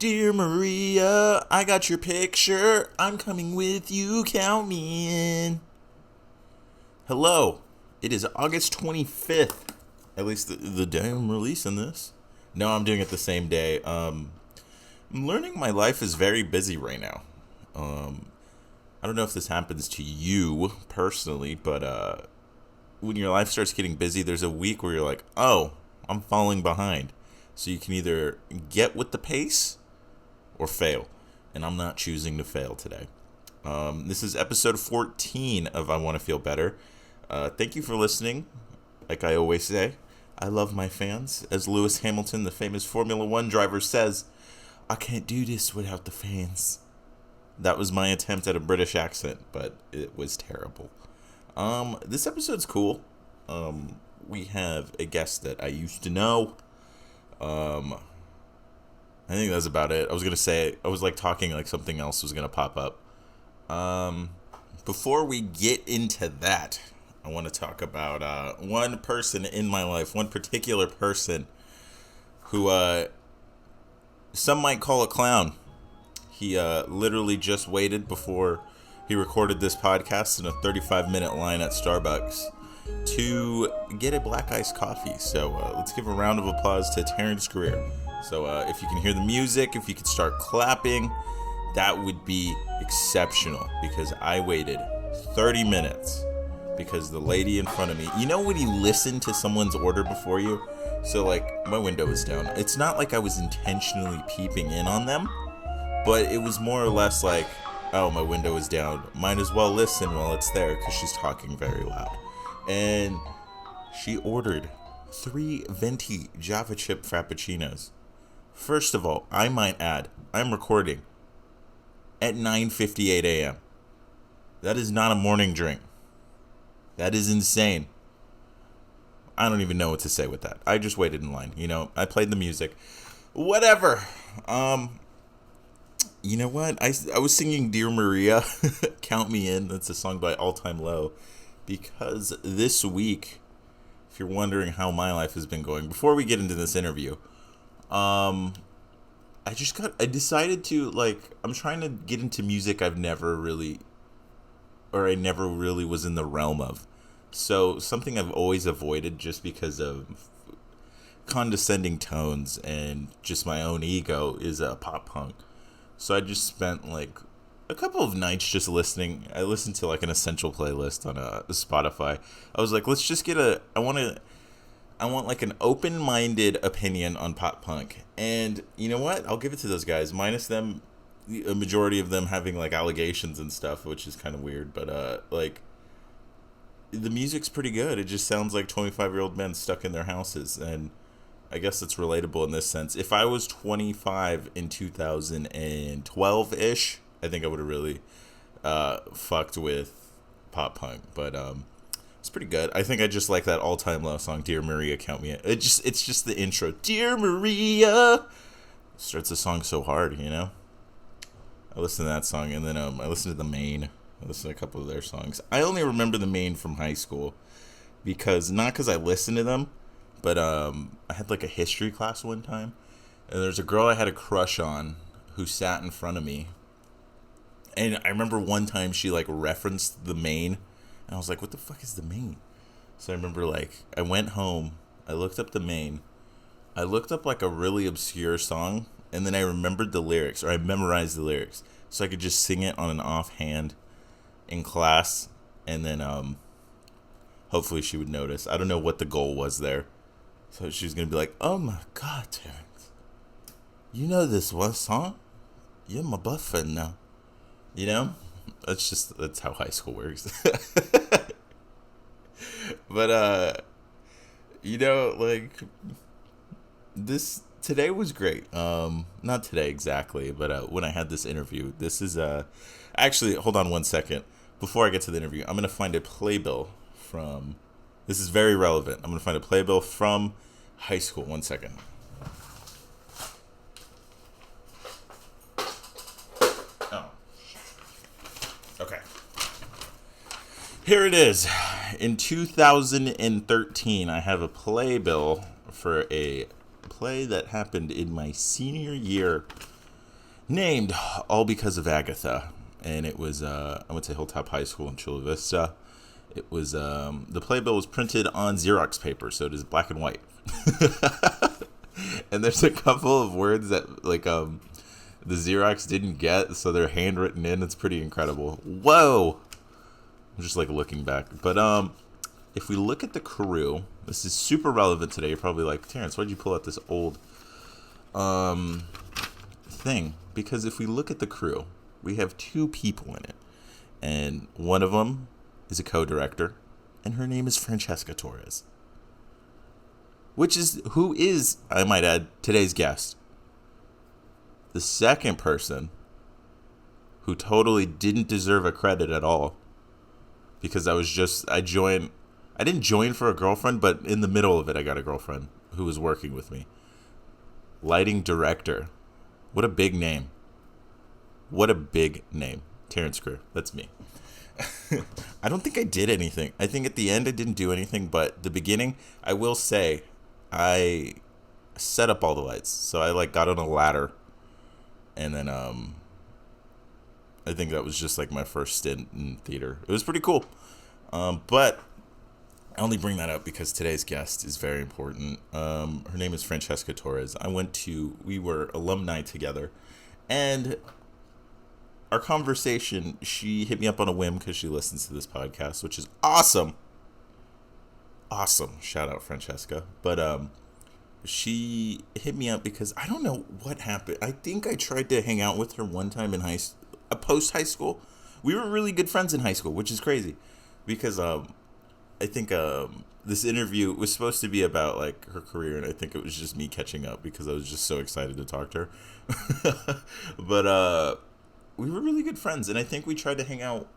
Dear Maria, I got your picture. I'm coming with you. Count me in. Hello. It is August 25th. At least the day I'm releasing this. No, I'm doing it the same day. I'm learning my life is very busy right now. I don't know if this happens to you personally, but when your life starts getting busy, there's a week where you're like, oh, I'm falling behind. So you can either get with the pace or fail. And I'm not choosing to fail today. This is episode 14 of I Want to Feel Better. Thank you for listening. Like I always say, I love my fans. As Lewis Hamilton, the famous Formula One driver, says, I can't do this without the fans. That was my attempt at a British accent, but it was terrible. This episode's cool. We have a guest that I used to know. I think that's about it. I was talking like something else was gonna pop up. Before we get into that, I want to talk about one person in my life, one particular person who some might call a clown. He literally just waited before he recorded this podcast in a 35-minute line at Starbucks to get a black iced coffee. So let's give a round of applause to Terrence Greer. So if you can hear the music, if you could start clapping, that would be exceptional, because I waited 30 minutes because the lady in front of me, you know when you listen to someone's order before you? So like my window was down. It's not like I was intentionally peeping in on them, but it was more or less like, oh, my window is down. Might as well listen while it's there because she's talking very loud. And she ordered 3 venti Java chip frappuccinos. First of all, I might add, I'm recording at 9:58 a.m. That is not a morning drink. That is insane. I don't even know what to say with that. I just waited in line. I played the music. Whatever. You know what? I was singing Dear Maria, Count Me In. That's a song by All Time Low. Because this week, if you're wondering how my life has been going, before we get into this interview, I decided to, I'm trying to get into music I never really was in the realm of. So something I've always avoided just because of condescending tones and just my own ego is pop punk. So I just spent a couple of nights just listening. I listened to an essential playlist on Spotify. I was like, let's just get I want an open-minded opinion on pop punk. And you know what? I'll give it to those guys, minus them, a majority of them having allegations and stuff, which is kind of weird. But the music's pretty good. It just sounds like 25-year-old men stuck in their houses, and I guess it's relatable in this sense. If I was 25 in 2012-ish, I think I would have really fucked with pop punk. But it's pretty good. I think I just like that All Time Low song, Dear Maria, Count Me In. It's just the intro. Dear Maria starts the song so hard, I listened to that song, and then I listened to the Main. I listened to a couple of their songs. I only remember the Main from high school not because I listened to them, but I had a history class one time, and there's a girl I had a crush on who sat in front of me. And I remember one time she referenced the Main, and I was like, what the fuck is the Main? So I remember I went home, I looked up the Main, I looked up a really obscure song, and then I remembered the lyrics, or I memorized the lyrics, so I could just sing it on an offhand in class, and then hopefully she would notice. I don't know what the goal was there. So she was going to be like, oh my God, Terrence, you know this one song? You're my boyfriend now. That's how high school works. But, today was great. Not today exactly, but when I had this interview, this is, actually, hold on one second. Before I get to the interview, I'm going to find a playbill from, this is very relevant. I'm going to find a playbill from high school. One second. Okay. Here it is. In 2013, I have a playbill for a play that happened in my senior year named all because of Agatha. And it was, I went to Hilltop High School in Chula Vista. It was, the playbill was printed on Xerox paper, so it is black and white. And there's a couple of words that, like, the Xerox didn't get, so they're handwritten in. It's pretty incredible. Whoa! I'm just, like, looking back. But, if we look at the crew, this is super relevant today. You're probably like, Terrence, why'd you pull out this old, thing? Because if we look at the crew, we have two people in it. And one of them is a co-director, and her name is Francesca Torres. Who is, I might add, today's guest. The second person who totally didn't deserve a credit at all, because I didn't join for a girlfriend, but in the middle of it, I got a girlfriend who was working with me. Lighting director. What a big name. What a big name. Terrence Greer. That's me. I don't think I did anything. I think at the end I didn't do anything, but the beginning, I will say, I set up all the lights. So I got on a ladder, and then I think that was just my first stint in theater. It was pretty cool. But I only bring that up because today's guest is very important. Her name is Francesca Torres. We were alumni together, and our conversation, she hit me up on a whim because she listens to this podcast, which is awesome. Awesome. Shout out, Francesca. But she hit me up because I don't know what happened. I think I tried to hang out with her one time in post-high school. We were really good friends in high school, which is crazy because I think this interview was supposed to be about her career, and I think it was just me catching up because I was just so excited to talk to her. But we were really good friends, and I think we tried to hang out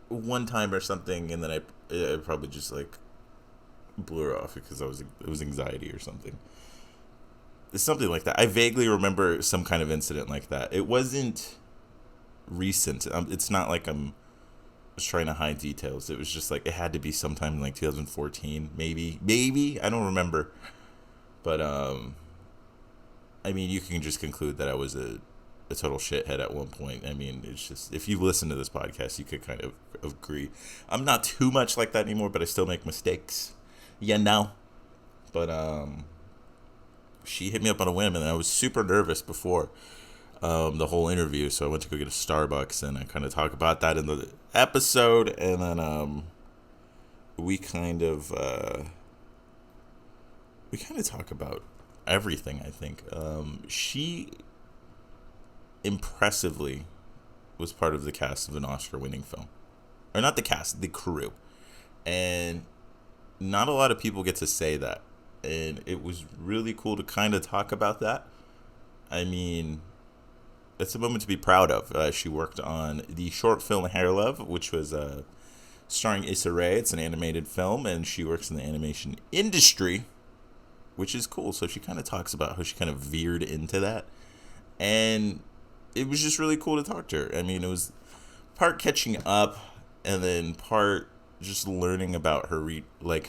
one time or something, and then I probably just blew her off because it was anxiety or something. It's something like that. I vaguely remember some kind of incident like that. It wasn't recent. It's not like I was trying to hide details. It was just it had to be sometime in 2014, maybe I don't remember. But I mean, you can just conclude that I was a total shithead at one point. I mean, it's just, if you listen to this podcast, you could kind of agree. I'm not too much like that anymore, but I still make mistakes. But she hit me up on a whim, and I was super nervous before the whole interview, so I went to go get a Starbucks, and I kind of talk about that in the episode, and then we kind of talk about everything, I think. She impressively was part of the cast of an Oscar-winning film. Or not the cast, the crew. And not a lot of people get to say that. And it was really cool to kind of talk about that. I mean, it's a moment to be proud of. She worked on the short film Hair Love, which was starring Issa Rae. It's an animated film, and she works in the animation industry, which is cool. So she kind of talks about how she kind of veered into that. And it was just really cool to talk to her. I mean, it was part catching up, and then part just learning about her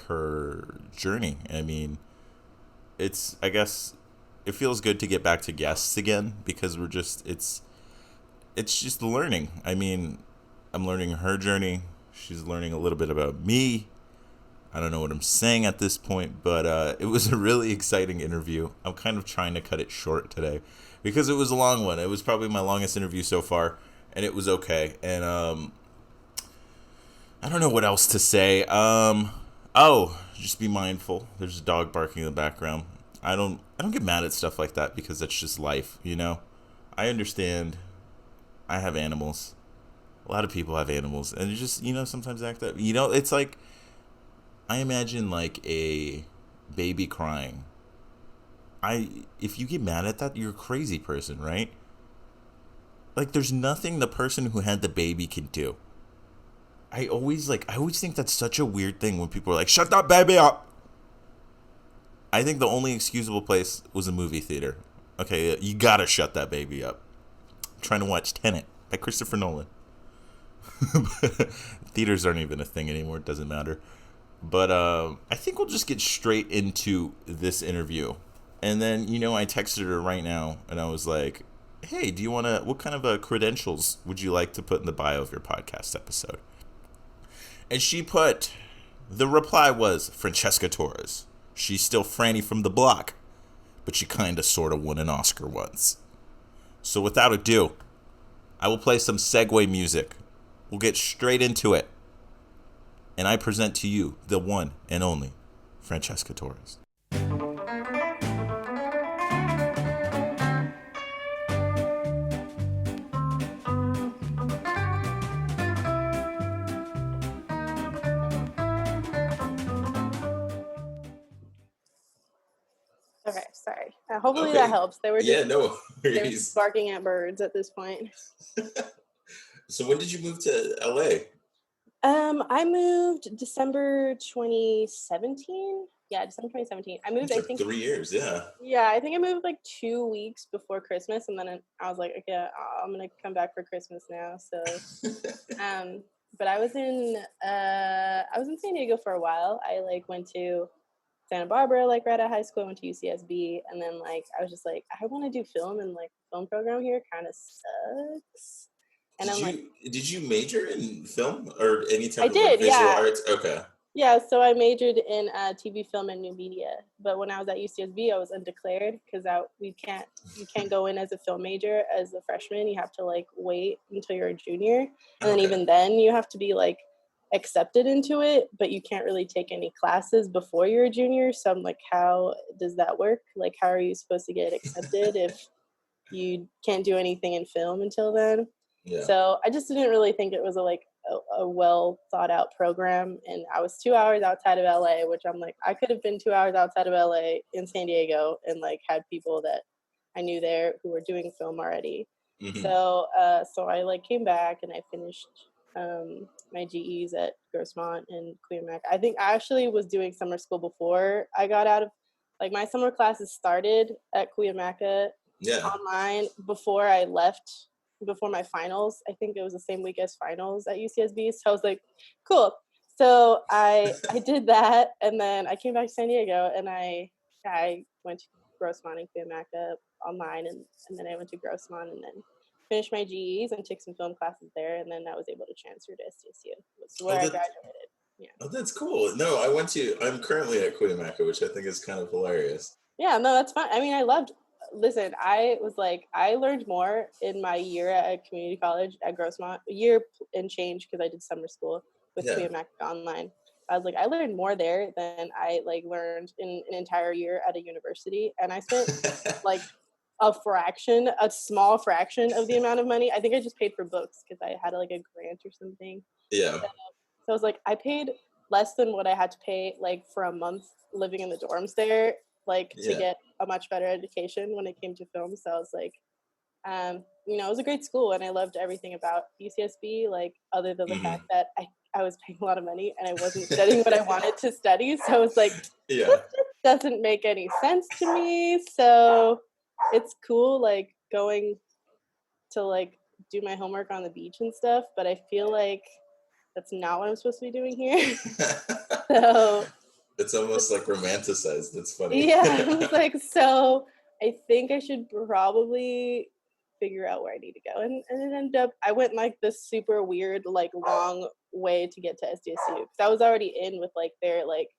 her journey. I mean, I guess it feels good to get back to guests again because it's just learning. I mean, I'm learning her journey. She's learning a little bit about me. I don't know what I'm saying at this point, but it was a really exciting interview. I'm kind of trying to cut it short today because it was a long one. It was probably my longest interview so far, and it was okay. And I don't know what else to say. Just be mindful. There's a dog barking in the background. I don't get mad at stuff like that because that's just life, you know? I understand. I have animals. A lot of people have animals, and you just, sometimes act up. It's like, I imagine a baby crying. If you get mad at that, you're a crazy person, right? There's nothing the person who had the baby can do. I always think that's such a weird thing when people are like, shut that baby up. I think the only excusable place was a movie theater. Okay, you gotta shut that baby up. I'm trying to watch Tenet by Christopher Nolan. Theaters aren't even a thing anymore. It doesn't matter. But I think we'll just get straight into this interview. And then, I texted her right now, and I was like, hey, what kind of credentials would you like to put in the bio of your podcast episode? And the reply was Francesca Torres. She's still Franny from the block, but she kinda sorta won an Oscar once. So without ado, I will play some segue music. We'll get straight into it. And I present to you the one and only Francesca Torres. Okay, sorry. Hopefully that helps. They were no just barking at birds at this point. So when did you move to LA? I moved December 2017. Yeah, December 2017. I moved, It's I like think 3 years, yeah. Yeah, I think I moved like 2 weeks before Christmas, and then I was like, okay, I'm gonna come back for Christmas now. So, but I was in San Diego for a while. I like went to Santa Barbara, like right out of high school. I went to UCSB, and then like I was just like, I want to do film, and like the film program here kind of sucks. And did you major in film or any type of like visual arts? Okay. Yeah, so I majored in TV, film, and new media. But when I was at UCSB, I was undeclared because you can't go in as a film major as a freshman. You have to like wait until you're a junior, and then even then you have to be like accepted into it, but you can't really take any classes before you're a junior. So I'm like, how does that work? Like, how are you supposed to get accepted if you can't do anything in film until then? Yeah. So I just didn't really think it was a well thought out program, and I was 2 hours outside of LA, which I'm like, I could have been 2 hours outside of LA in San Diego and like had people that I knew there who were doing film already. Mm-hmm. So I like came back and I finished my GEs at Grossmont and Cuyamaca. I think I actually was doing summer school before I got out of, like, my summer classes started at Cuyamaca online before I left, before my finals. I think it was the same week as finals at UCSB. So I was like, cool. So I did that, and then I came back to San Diego, and I went to Grossmont and Cuyamaca online, and then I went to Grossmont and then finished my GEs and took some film classes there, and then I was able to transfer to SDSU, which is where I graduated. Yeah. Oh, that's cool. No, I'm currently at Cuyamaca, which I think is kind of hilarious. Yeah, no, that's fun. I mean, I learned more in my year at community college at Grossmont, a year and change, because I did summer school with Cuyamaca online. I was like, I learned more there than I like learned in an entire year at a university. And I spent like a small fraction of the amount of money. I think I just paid for books because I had like a grant or something. Yeah. So I was like, I paid less than what I had to pay like for a month living in the dorms there, like to get a much better education when it came to film. So I was like, it was a great school, and I loved everything about UCSB, like other than the fact that I was paying a lot of money and I wasn't studying what I wanted to study. So I was like, this just doesn't make any sense to me. So it's cool, like going to like do my homework on the beach and stuff, but I feel like that's not what I'm supposed to be doing here. So it's almost like romanticized. That's funny. Yeah, I was like, so I think I should probably figure out where I need to go. And it ended up, I went like this super weird, like long way to get to SDSU, because I was already in with like their like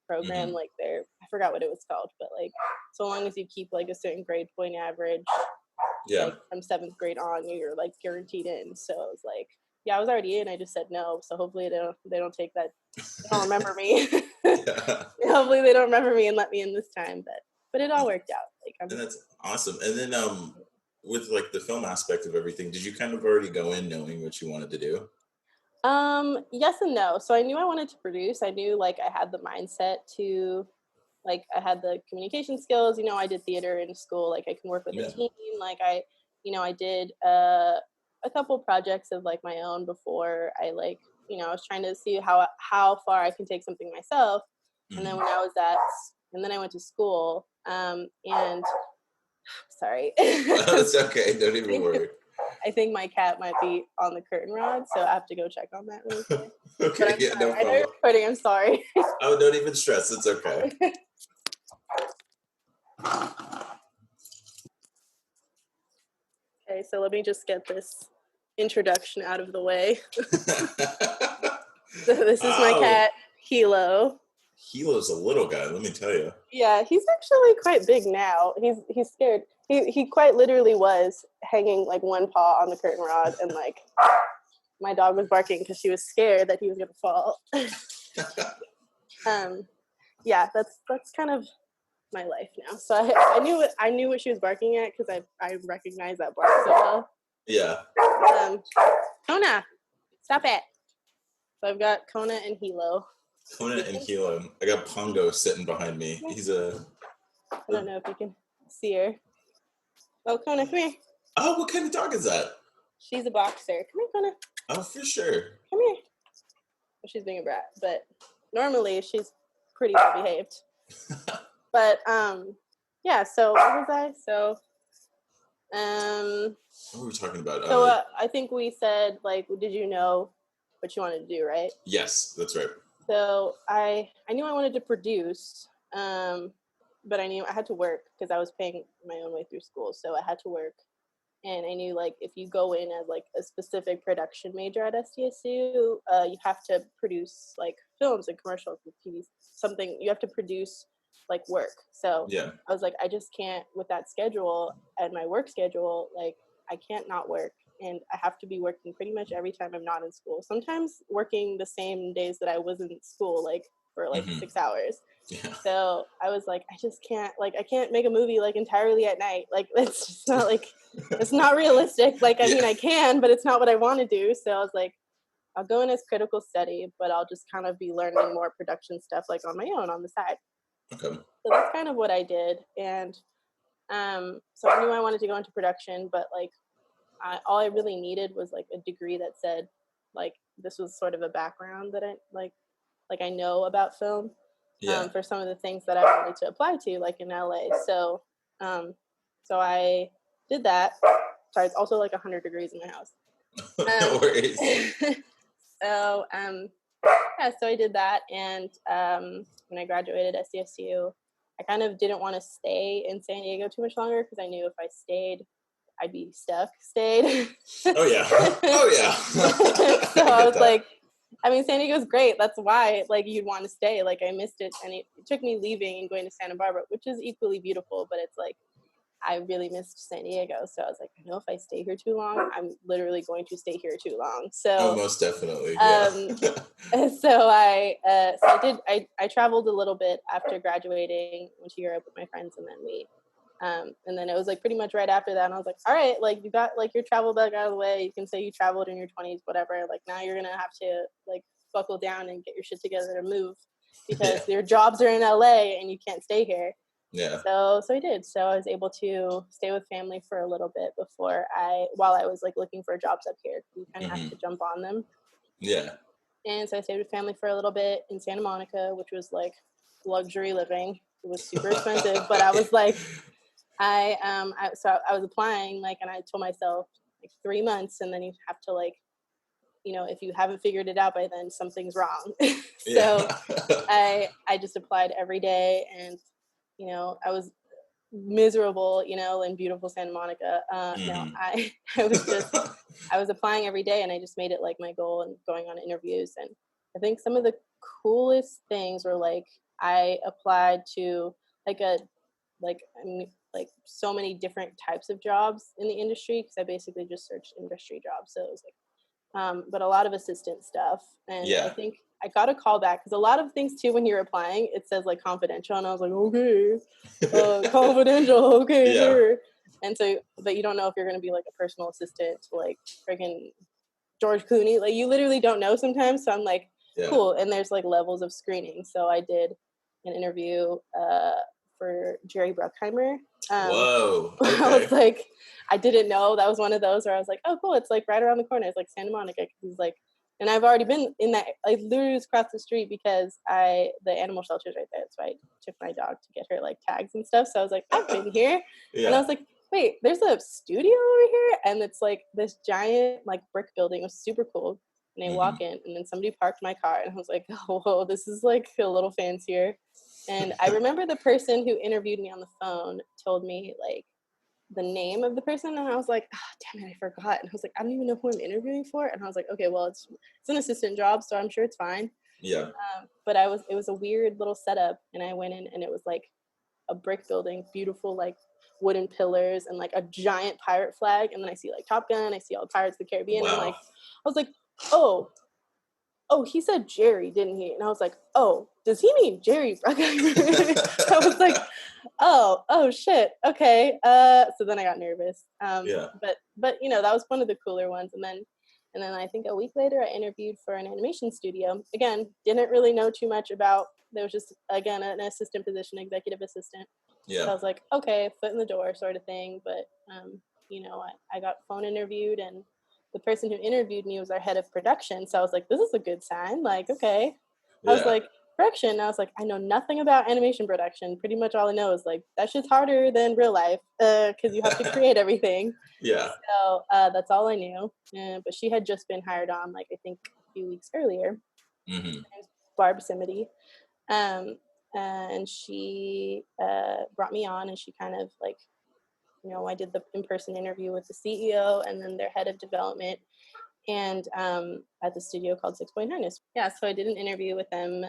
program, like I forgot what it was called, but like so long as you keep like a certain grade point average, like from 7th grade on, you're like guaranteed in. So I was like, yeah, I was already in. I just said no. So hopefully they don't take that. They don't remember me. Hopefully they don't remember me and let me in this time. But it all worked out. And that's awesome. And then with like the film aspect of everything, did you kind of already go in knowing what you wanted to do? Yes and no. So I knew I wanted to produce. I knew like I had the mindset to, like, I had the communication skills. I did theater in school. Like, I can work with a team. Like, I did a couple projects of like my own before I like, I was trying to see how far I can take something myself. And then and then I went to school. And sorry. It's okay. Don't even worry. I think my cat might be on the curtain rod, so I have to go check on that really quick. Okay, yeah, no problem. I know you're recording, I'm sorry. Oh, don't even stress. It's okay. so let me just get this introduction out of the way. So this is my cat, Hilo. Hilo's a little guy, let me tell you. Yeah, he's actually quite big now. He's scared. He quite literally was hanging like one paw on the curtain rod, and like my dog was barking because she was scared that he was gonna fall. Yeah, that's kind of my life now. So I knew what she was barking at because I recognize that bark so well. Yeah. Kona, stop it. So I've got Kona and Hilo. Kona and Hilo. I got Pongo sitting behind me. He's I don't know if you can see her. Oh, Kona, come here. Oh, what kind of dog is that? She's a boxer. Come here, Kona. Oh, for sure. Come here. Well, she's being a brat, but normally she's pretty well behaved. But yeah. So what was I? So what were we talking about? So I think we said, like, did you know what you wanted to do, right? Yes, that's right. So I knew I wanted to produce, but I knew I had to work because I was paying my own way through school. So I had to work. And I knew, like, if you go in as, like, a specific production major at SDSU, you have to produce, like, films and commercials and TV, something. You have to produce, like, work. So yeah. I was like, I just can't, with that schedule and my work schedule, like, I can't not work. And I have to be working pretty much every time I'm not in school. Sometimes working the same days that I was in school, like, for, like, 6 hours. Yeah. So I was like, I just can't, like, I can't make a movie like entirely at night. Like, it's just not like, it's not realistic. Like, I mean, I can, but it's not what I want to do. So I was like, I'll go in as critical study, but I'll just kind of be learning more production stuff, like, on my own on the side. Okay. So that's kind of what I did. And so I knew I wanted to go into production, but like, all I really needed was like a degree that said, like, this was sort of a background that I like I know about film. Yeah. For some of the things that I wanted to apply to, like in LA. So I did that. Sorry, it's also like 100 degrees in my house. No worries. So yeah, so I did that, and when I graduated at SDSU, I kind of didn't want to stay in San Diego too much longer because I knew if I stayed, I'd be stayed. Oh yeah. Oh yeah. So I was like, I mean, San Diego's great. That's why, like, you'd want to stay. Like, I missed it, and it took me leaving and going to Santa Barbara, which is equally beautiful, but it's like, I really missed San Diego. So I was like, I know if I stay here too long, I'm literally going to stay here too long. So oh, most definitely. Yeah. So I traveled a little bit after graduating, went to Europe with my friends, and then and then it was like pretty much right after that, and I was like, all right, like, you got like your travel bag out of the way. You can say you traveled in your 20s, whatever. Like, now you're gonna have to like buckle down and get your shit together to move because your jobs are in LA and you can't stay here. Yeah. So I did. So I was able to stay with family for a little bit while I was like looking for jobs up here. You kind of have to jump on them. Yeah. And so I stayed with family for a little bit in Santa Monica, which was like luxury living. It was super expensive, but I was like, I was applying, like, and I told myself like 3 months, and then you have to, like, you know, if you haven't figured it out by then, something's wrong. So I just applied every day, and, you know, I was miserable, you know, in beautiful Santa Monica. No, I was applying every day, and I just made it like my goal and going on interviews. And I think some of the coolest things were, like, I applied to so many different types of jobs in the industry, because I basically just searched industry jobs. So it was like, but a lot of assistant stuff. And I think I got a call back, because a lot of things too, when you're applying, it says like confidential, and I was like, okay, confidential, okay, sure. And so, but you don't know if you're going to be like a personal assistant to like freaking George Clooney. Like, you literally don't know sometimes. So I'm like, cool. And there's like levels of screening. So I did an interview for Jerry Bruckheimer. Whoa. Okay. I was like, I didn't know that was one of those where I was like, oh, cool, it's like right around the corner. It's like Santa Monica. He's like, and I've already been in that, like, literally just across the street, because the animal shelter's right there. So I took my dog to get her like tags and stuff. So I was like, I've been here. And I was like, wait, there's a studio over here, and it's like this giant like brick building. It was super cool. And I walk in, and then somebody parked my car, and I was like, oh, whoa, this is like a little fancier. And I remember the person who interviewed me on the phone told me, like, the name of the person, and I was like, oh, damn it, I forgot. And I was like, I don't even know who I'm interviewing for. And I was like, okay, well, it's an assistant job, so I'm sure it's fine. Yeah. But it was a weird little setup, and I went in, and it was like a brick building, beautiful like wooden pillars, and like a giant pirate flag. And then I see like Top Gun, I see all the Pirates of the Caribbean. Wow. And like, I was like, oh, he said Jerry, didn't he? And I was like, oh, does he mean Jerry Bruckheimer? I was like, oh shit, okay. So then I got nervous. Yeah. But you know, that was one of the cooler ones. And then I think a week later I interviewed for an animation studio. Again, didn't really know too much about. There was just, again, an assistant position, executive assistant. Yeah. So I was like, okay, foot in the door sort of thing. But you know, I got phone interviewed, and the person who interviewed me was our head of production. So I was like, this is a good sign. Like, okay. Yeah. I was like, production. I was like, I know nothing about animation production. Pretty much all I know is like, that shit's harder than real life because you have to create everything. Yeah. So that's all I knew. But she had just been hired on, like, I think a few weeks earlier. Mm-hmm. Her name's Barb Simity. And she brought me on, and she kind of like, you know, I did the in-person interview with the CEO and then their head of development, and at the studio called 6 Point Harness. Yeah, so I did an interview with them,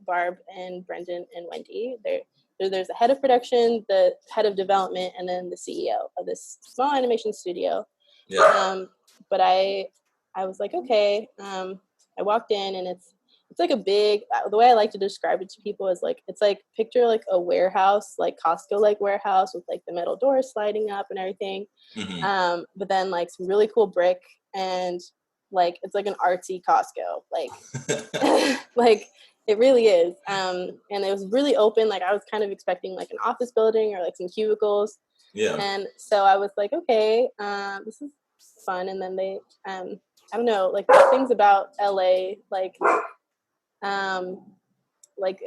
Barb and Brendan and Wendy. There's the head of production, the head of development, and then the CEO of this small animation studio. Yeah. But I was like, okay. I walked in, and it's like a big, the way I like to describe it to people is like, it's like, picture like a warehouse, like Costco like warehouse with like the metal doors sliding up and everything. Mm-hmm. But then like some really cool brick, and like it's like an artsy Costco, like like it really is. And it was really open. Like I was kind of expecting like an office building or like some cubicles. Yeah. And so I was like, okay, this is fun. And then they I don't know, like the things about LA, like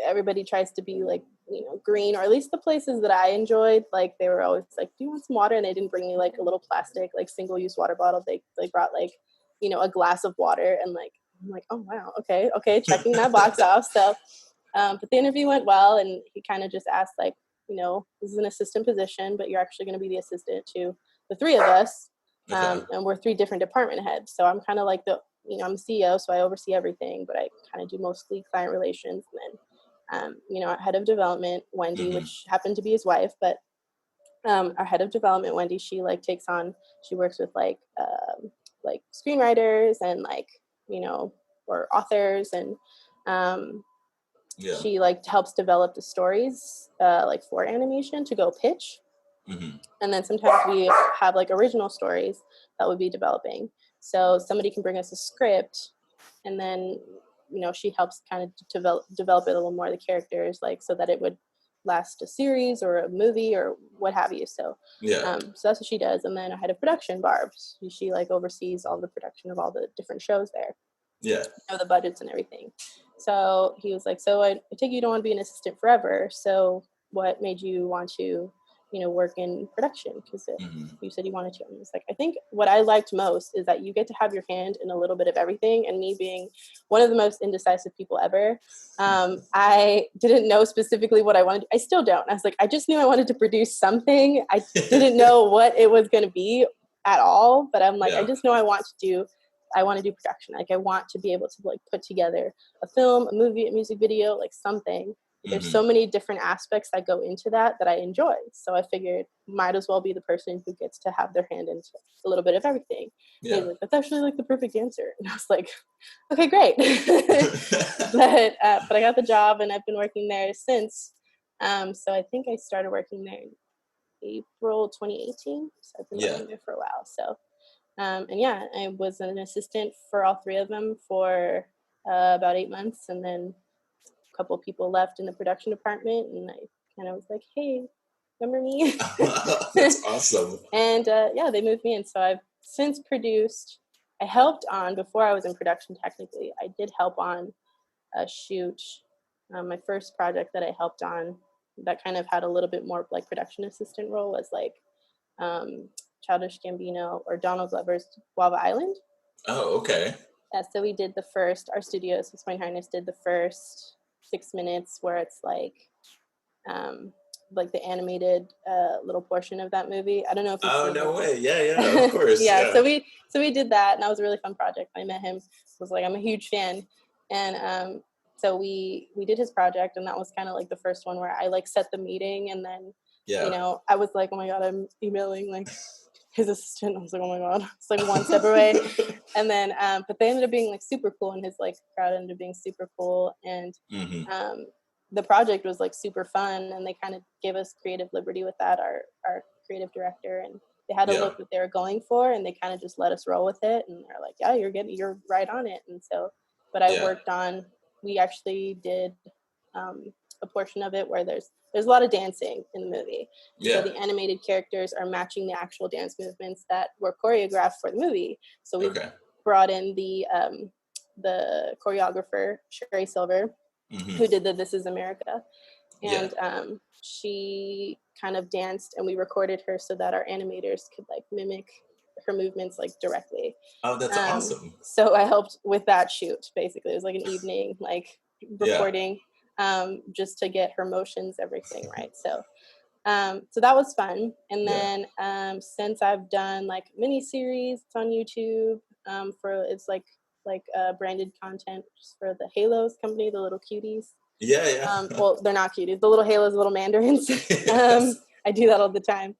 everybody tries to be like, you know, green, or at least the places that I enjoyed, like they were always like, do you want some water? And they didn't bring me like a little plastic like single-use water bottle. They brought like, you know, a glass of water, and like I'm like, oh wow, okay, checking that box off. So but the interview went well, and he kind of just asked like, you know, this is an assistant position, but you're actually going to be the assistant to the three of us. Okay. And we're three different department heads. So I'm kind of like you know, I'm the CEO, so I oversee everything, but I kind of do mostly client relations. And then, you know, our head of development, Wendy, Mm-hmm. which happened to be his wife, but our head of development, Wendy, she like she works with like screenwriters and like, you know, or authors, and Yeah. she like helps develop the stories like for animation to go pitch. Mm-hmm. And then sometimes we have like original stories that we'll be developing. So somebody can bring us a script, and then, you know, she helps kind of develop it a little more, the characters, like so that it would last a series or a movie or what have you. So Yeah. so that's what she does. And then our head of production, Barb, she like oversees all the production of all the different shows there. Yeah. You know, the budgets and everything. So he was like, so I take you don't want to be an assistant forever. So what made you want to, you know, work in production? Because Mm-hmm. you said you wanted to. And it's like, I think what I liked most is that you get to have your hand in a little bit of everything. And me being one of the most indecisive people ever, I didn't know specifically what I wanted. I still don't. I was like, I just knew I wanted to produce something. I didn't know what it was going to be at all. But I'm like, Yeah. I just know I want to do production. Like I want to be able to like put together a film, a movie, a music video, like something. There's Mm-hmm. so many different aspects that go into that I enjoy. So I figured might as well be the person who gets to have their hand into a little bit of everything. Yeah. He's like, that's actually like the perfect answer. And I was like, okay, great. But I got the job, and I've been working there since. So I think I started working there in April 2018. So I've been working there for a while. So and yeah, I was an assistant for all three of them for about 8 months, and then a couple of people left in the production department, and I kind of was like, hey, remember me? That's awesome. And yeah, they moved me in. So I've since produced, I helped on, before I was in production technically, I did help on a shoot. My first project that I helped on that kind of had a little bit more like production assistant role was like Childish Gambino or Donald Glover's Guava Island. Oh, okay. So we did our studio, 6 Point Harness, did the first 6 minutes where it's like like the animated little portion of that movie. I don't know if you've Oh, seen no it. way. Yeah, of course. Yeah, Yeah. so we did that, and that was a really fun project. I met him, was like, I'm a huge fan, and so we did his project, and that was kind of like the first one where I like set the meeting, and then you know, I was like, oh my god, I'm emailing like his assistant. I was like, oh my god, it's like one step away. And then but they ended up being like super cool, and his like crowd ended up being super cool, and the project was like super fun, and they kind of gave us creative liberty with that, our creative director, and they had a look that they were going for, and they kind of just let us roll with it, and they're like, yeah, you're right on it. And so but I worked on, we actually did a portion of it where there's a lot of dancing in the movie. So the animated characters are matching the actual dance movements that were choreographed for the movie. So we brought in the choreographer, Sherry Silver, who did the This Is America. And she kind of danced, and we recorded her so that our animators could like mimic her movements like directly. Oh, that's awesome. So I helped with that shoot. Basically, it was like an evening like recording, just to get her motions, everything right. So so that was fun. And then since I've done like mini series, it's on YouTube, for it's like branded content for the Halos company, the little cuties. Well, they're not cuties, the little Halos, little mandarins. I do that all the time.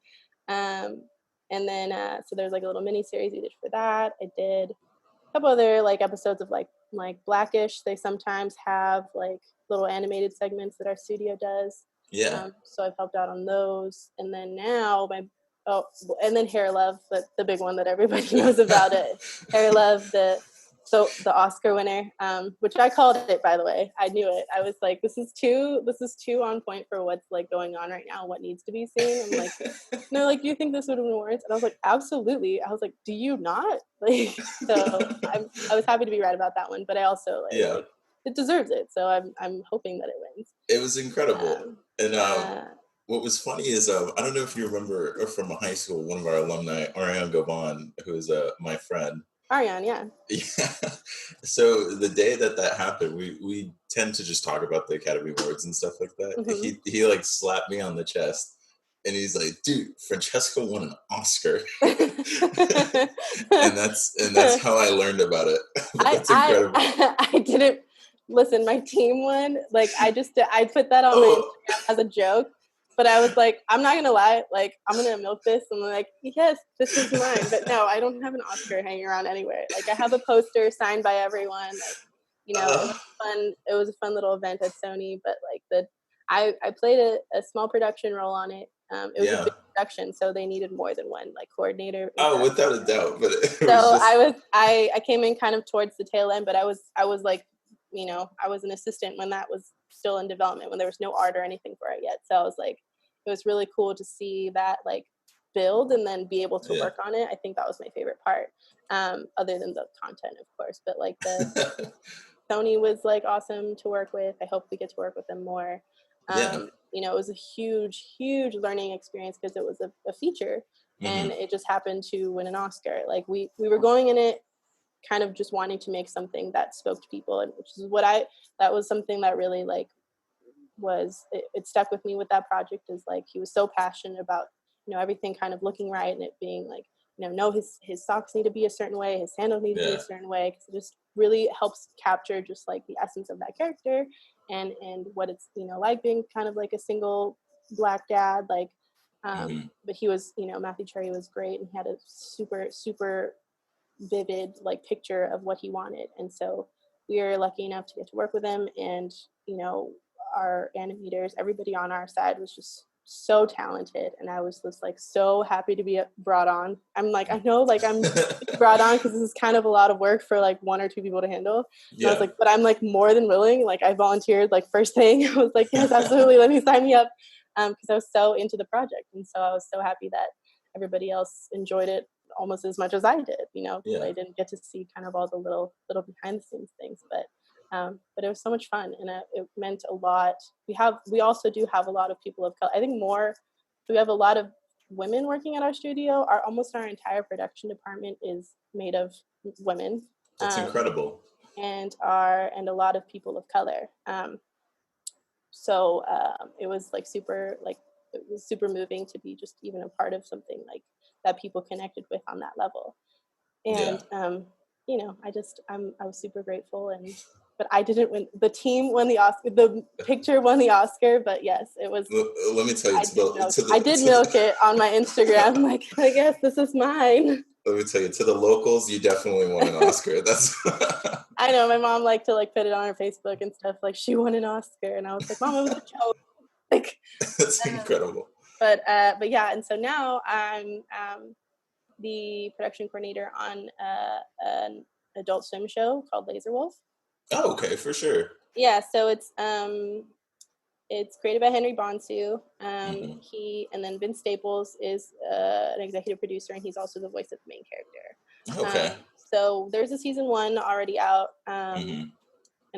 And then so there's like a little mini series we did for that. I did a couple other like episodes of like Blackish. They sometimes have like little animated segments that our studio does. So I've helped out on those. And then now and then Hair Love, the big one that everybody knows about it. Hair Love, the Oscar winner, which I called it, by the way. I knew it. I was like, this is too on point for what's like going on right now, what needs to be seen. I'm like, no, like, do you think this would win awards? And I was like, absolutely. I was like, do you not? Like, so I was happy to be right about that one, but I also like it deserves it. So I'm hoping that it wins. It was incredible. And what was funny is I don't know if you remember from high school, one of our alumni, Ariane Gavon, who is my friend. Ariane, yeah. So the day that happened, we tend to just talk about the Academy Awards and stuff like that. He like slapped me on the chest, and he's like, "Dude, Francesca won an Oscar," and that's how I learned about it. That's incredible. I didn't listen. My team won. Like I put that on my Instagram as a joke. But I was like, I'm not gonna lie, like I'm gonna milk this. And I'm like, yes, this is mine. But no, I don't have an Oscar hanging around anywhere. Like I have a poster signed by everyone. Like, you know, it was fun. It was a fun little event at Sony. But like I played a small production role on it. It was a big production, so they needed more than one like coordinator. Oh, without a doubt. But I came in kind of towards the tail end, but I was like, you know, I was an assistant when that was still in development, when there was no art or anything for it yet. So I was like, it was really cool to see that like build and then be able to work on it. I think that was my favorite part, other than the content, of course. But like the Sony was like awesome to work with. I hope we get to work with them more. You know, it was a huge learning experience because it was a feature, and it just happened to win an Oscar. Like we were going in it kind of just wanting to make something that spoke to people, and which is that was something that really like it stuck with me with that project. Is like he was so passionate about, you know, everything kind of looking right, and it being like, you know, no, his socks need to be a certain way, his sandals need to be a certain way, because it just really helps capture just like the essence of that character and what it's, you know, like being kind of like a single Black dad, like but he was, you know, Matthew Cherry was great, and he had a super vivid like picture of what he wanted. And so we are lucky enough to get to work with him, and you know, our animators, everybody on our side was just so talented, and I was just like so happy to be brought on. I'm like, I know, like I'm brought on because this is kind of a lot of work for like one or two people to handle. I was like, but I'm like more than willing. Like I volunteered like first thing. I was like, yes, absolutely, let me sign me up, because I was so into the project, and so I was so happy that everybody else enjoyed it almost as much as I did. You know, I didn't get to see kind of all the little behind the scenes things, but it was so much fun, and it meant a lot. We also do have a lot of people of color. I think we have a lot of women working at our studio. Almost our entire production department is made of women. That's incredible. And a lot of people of color. So it was like super like it was super moving to be just even a part of something like that people connected with on that level. And you know, I was super grateful. And but I didn't win. The team won the Oscar. The picture won the Oscar. But yes, it was. Let me tell you, I did milk it on my Instagram. Like, I guess this is mine. Let me tell you, to the locals, you definitely won an Oscar. That's. I know my mom liked to like put it on her Facebook and stuff. Like, she won an Oscar, and I was like, Mom, it was a joke. Like, that's incredible. But yeah, and so now I'm the production coordinator on an Adult Swim show called Laser Wolf. Oh, okay, for sure. Yeah, so it's created by Henry Bonsu. He and then Vince Staples is an executive producer, and he's also the voice of the main character. Okay. So there's a season 1 already out, and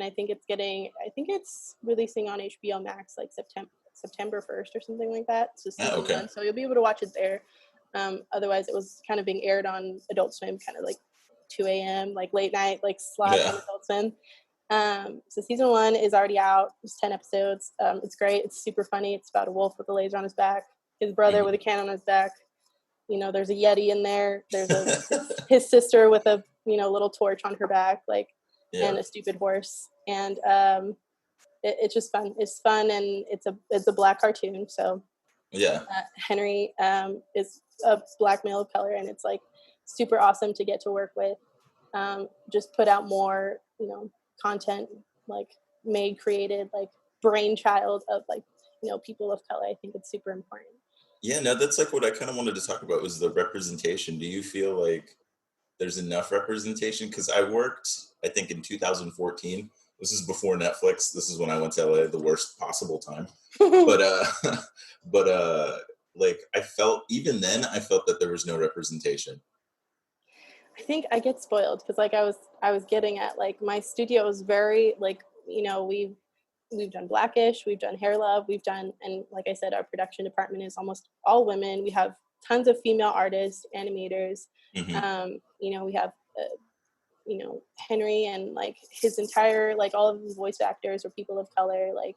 I think it's releasing on HBO Max like September 1st or something like that. So season 1, so you'll be able to watch it there. Otherwise, it was kind of being aired on Adult Swim, kind of like 2 a.m. like late night like slots on Adult Swim. So season 1 is already out. It's 10 episodes. It's great. It's super funny. It's about a wolf with a laser on his back, his brother with a can on his back. You know, there's a Yeti in there. There's his sister with a, you know, little torch on her back, like, and a stupid horse. And it's just fun. It's fun, and it's a Black cartoon. So Henry is a Black male of color, and it's like super awesome to get to work with. Just put out more, you know, content like created, like brainchild of like, you know, people of color. I think it's super important. Yeah, no, that's like what I kind of wanted to talk about was the representation. Do you feel like there's enough representation? Because I worked, I think in 2014. This is before Netflix. This is when I went to LA, the worst possible time. but like I felt, even then I felt that there was no representation. I think I get spoiled because like I was getting at, like, my studio is very like, you know, we've done Blackish, we've done Hair Love, and like I said, our production department is almost all women. We have tons of female artists, animators. You know, we have you know, Henry and like his entire, like all of his voice actors are people of color. Like,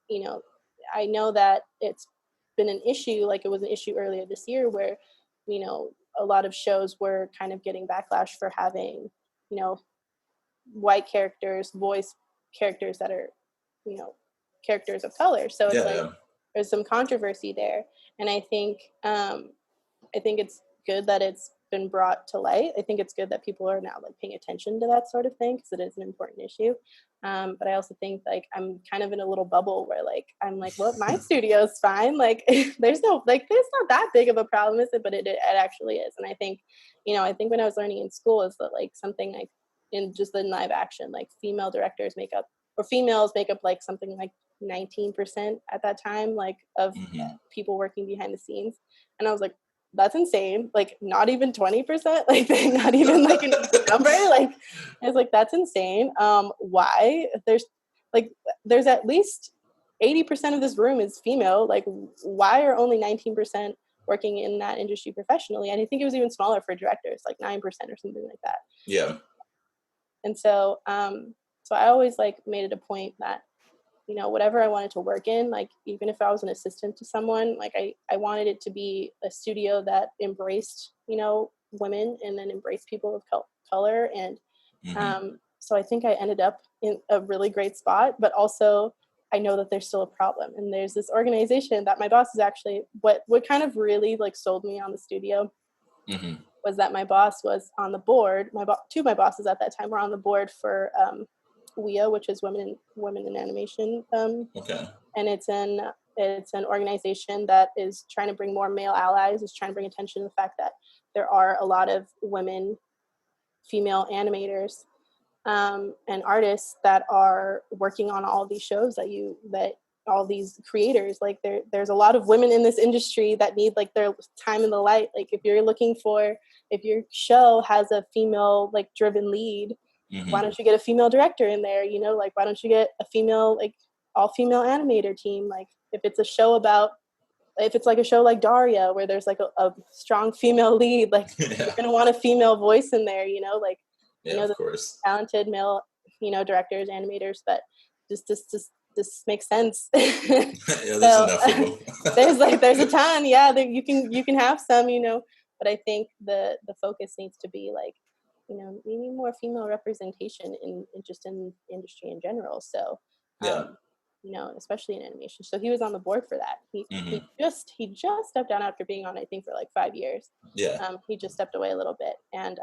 you know, I know that it's been an issue. Like, it was an issue earlier this year where, you know, a lot of shows were kind of getting backlash for having, you know, white characters voice characters that are, you know, characters of color. So it's there's some controversy there. And I think it's good that it's been brought to light. I think it's good that people are now like paying attention to that sort of thing because it is an important issue. But I also think like I'm kind of in a little bubble where like I'm like, well, my studio's fine. Like there's not that big of a problem, is it? But it actually is. And I think, you know, when I was learning in school is that like something like in just the live action, like females make up like something like 19% at that time, like of people working behind the scenes. And I was like, that's insane. Like not even 20%, like not even like a number. Like I was like, that's insane. Why? There's at least 80% of this room is female. Like why are only 19% working in that industry professionally? And I think it was even smaller for directors, like 9% or something like that. Yeah. And so so I always like made it a point that, you know, whatever I wanted to work in, like even if I was an assistant to someone, like I wanted it to be a studio that embraced, you know, women and then embraced people of color. And so I think I ended up in a really great spot, but also I know that there's still a problem. And there's this organization that my boss is actually, what kind of really like sold me on the studio was that my boss was on the board. Two of my bosses at that time were on the board for WIA, which is Women in Animation. And it's an organization that is trying to bring more male allies, is trying to bring attention to the fact that there are a lot of female animators and artists that are working on all these shows that all these creators, like there's a lot of women in this industry that need like their time in the light. Like if your show has a female like driven lead, why don't you get a female director in there? You know, like why don't you get a female, like all female animator team? Like if it's like a show like Daria where there's like a strong female lead, like you're gonna want a female voice in there, you know, like you know, of course, talented male, you know, directors, animators, but just this makes sense. Yeah, there's So enough of them. there's a ton, yeah, that you can have some, but I think the focus needs to be like, we need more female representation in just in industry in general. So, Yeah. especially in animation. So he was on the board for that. He just stepped down after being on, I think, for like 5 years. Yeah. He just stepped away a little bit, and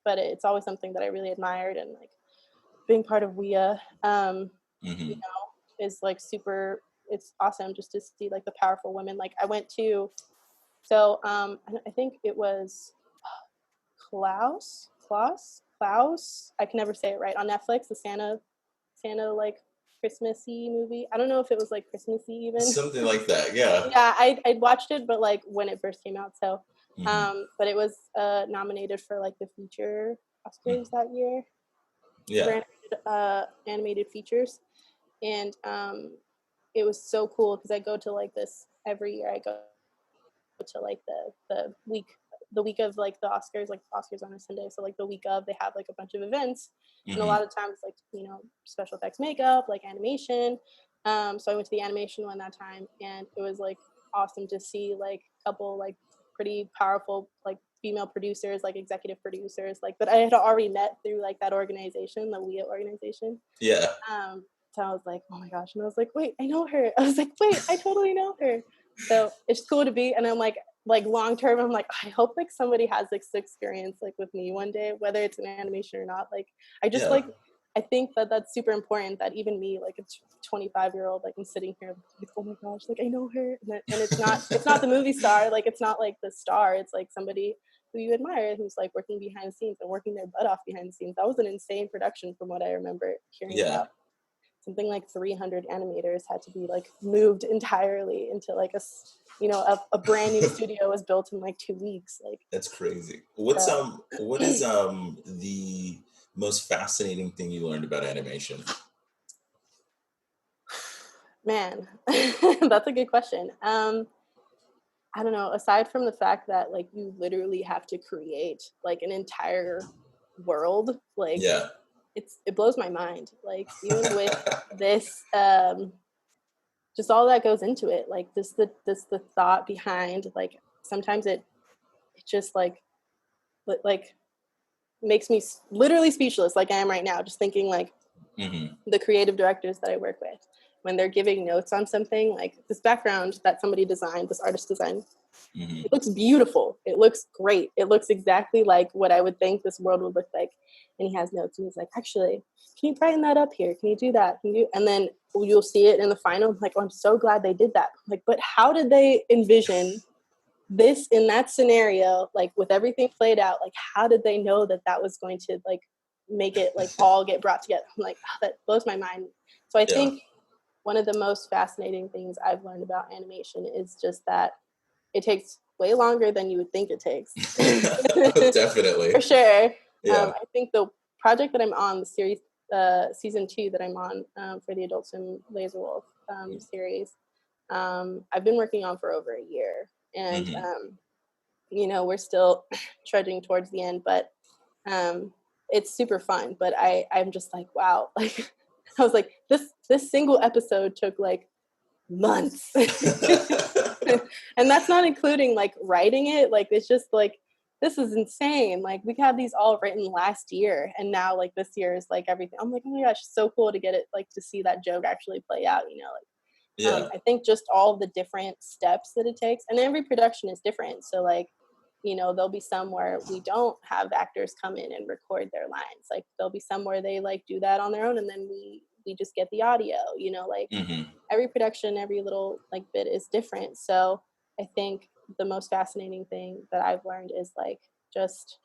but it's always something that I really admired, and like being part of WIA, is like super. It's awesome just to see like the powerful women. Like I went to, so I think it was Klaus. I can never say it right, on Netflix. The Santa like Christmassy movie. I don't know if it was like Christmassy even. Something like that. Yeah. Yeah, I watched it, but like when it first came out. So, but it was nominated for like the feature Oscars that year. Yeah. For animated features, and it was so cool because I go to like this every year. I go to like the week of like the Oscars, like Oscars on a Sunday. So like the week of, they have like a bunch of events, and a lot of times like special effects, makeup, like animation. So I went to the animation one that time, and it was like awesome to see like a couple like pretty powerful like female producers, like executive producers, like that I had already met through like that organization, the WIA organization. Yeah. So I was like, oh my gosh, and I was like, wait, I know her. I was like, wait, I totally know her. So it's cool to be, and I'm like long term, I'm like, I hope like somebody has like this experience like with me one day, whether it's an animation or not. Like I just like, I think that that's super important, that even me, like a 25-year-old, like I'm sitting here like, oh my gosh, like I know her, and it's not the movie star, like it's not like the star, it's like somebody who you admire, who's like working behind the scenes and working their butt off behind the scenes. That was an insane production from what I remember hearing about. Something like 300 animators had to be like moved entirely into like a brand new studio was built in like 2 weeks. Like that's crazy. What is the most fascinating thing you learned about animation? Man, that's a good question. I don't know, aside from the fact that like you literally have to create like an entire world, like it blows my mind. Like even with this just all that goes into it, like the thought behind, like sometimes it just like makes me literally speechless, like I am right now, just thinking like the creative directors that I work with, when they're giving notes on something, like this background that somebody designed, this artist designed, it looks beautiful, it looks great, it looks exactly like what I would think this world would look like, and he has notes and he's like, actually, can you brighten that up here, can you do that, and then you'll see it in the final. I'm like, oh, I'm so glad they did that. I'm like, but how did they envision this in that scenario, like with everything played out? Like how did they know that that was going to like make it like all get brought together? I'm like, oh, that blows my mind. So I think one of the most fascinating things I've learned about animation is just that it takes way longer than you would think it takes. Definitely. For sure. I think the project that I'm on, the series, season 2 that I'm on for the Adult Swim Laser Wolf series, I've been working on for over a year, and we're still trudging towards the end, but it's super fun. But I'm just like, wow, like I was like, this single episode took like months. And that's not including like writing it. Like it's just like, this is insane. Like we had these all written last year, and now like this year is like everything. I'm like, oh my gosh, it's so cool to get it, like to see that joke actually play out, like I think just all the different steps that it takes, and every production is different. So like, there'll be some where we don't have actors come in and record their lines. Like there'll be some where they like do that on their own, and then we just get the audio, like every production, every little like bit is different. So I think the most fascinating thing that I've learned is like just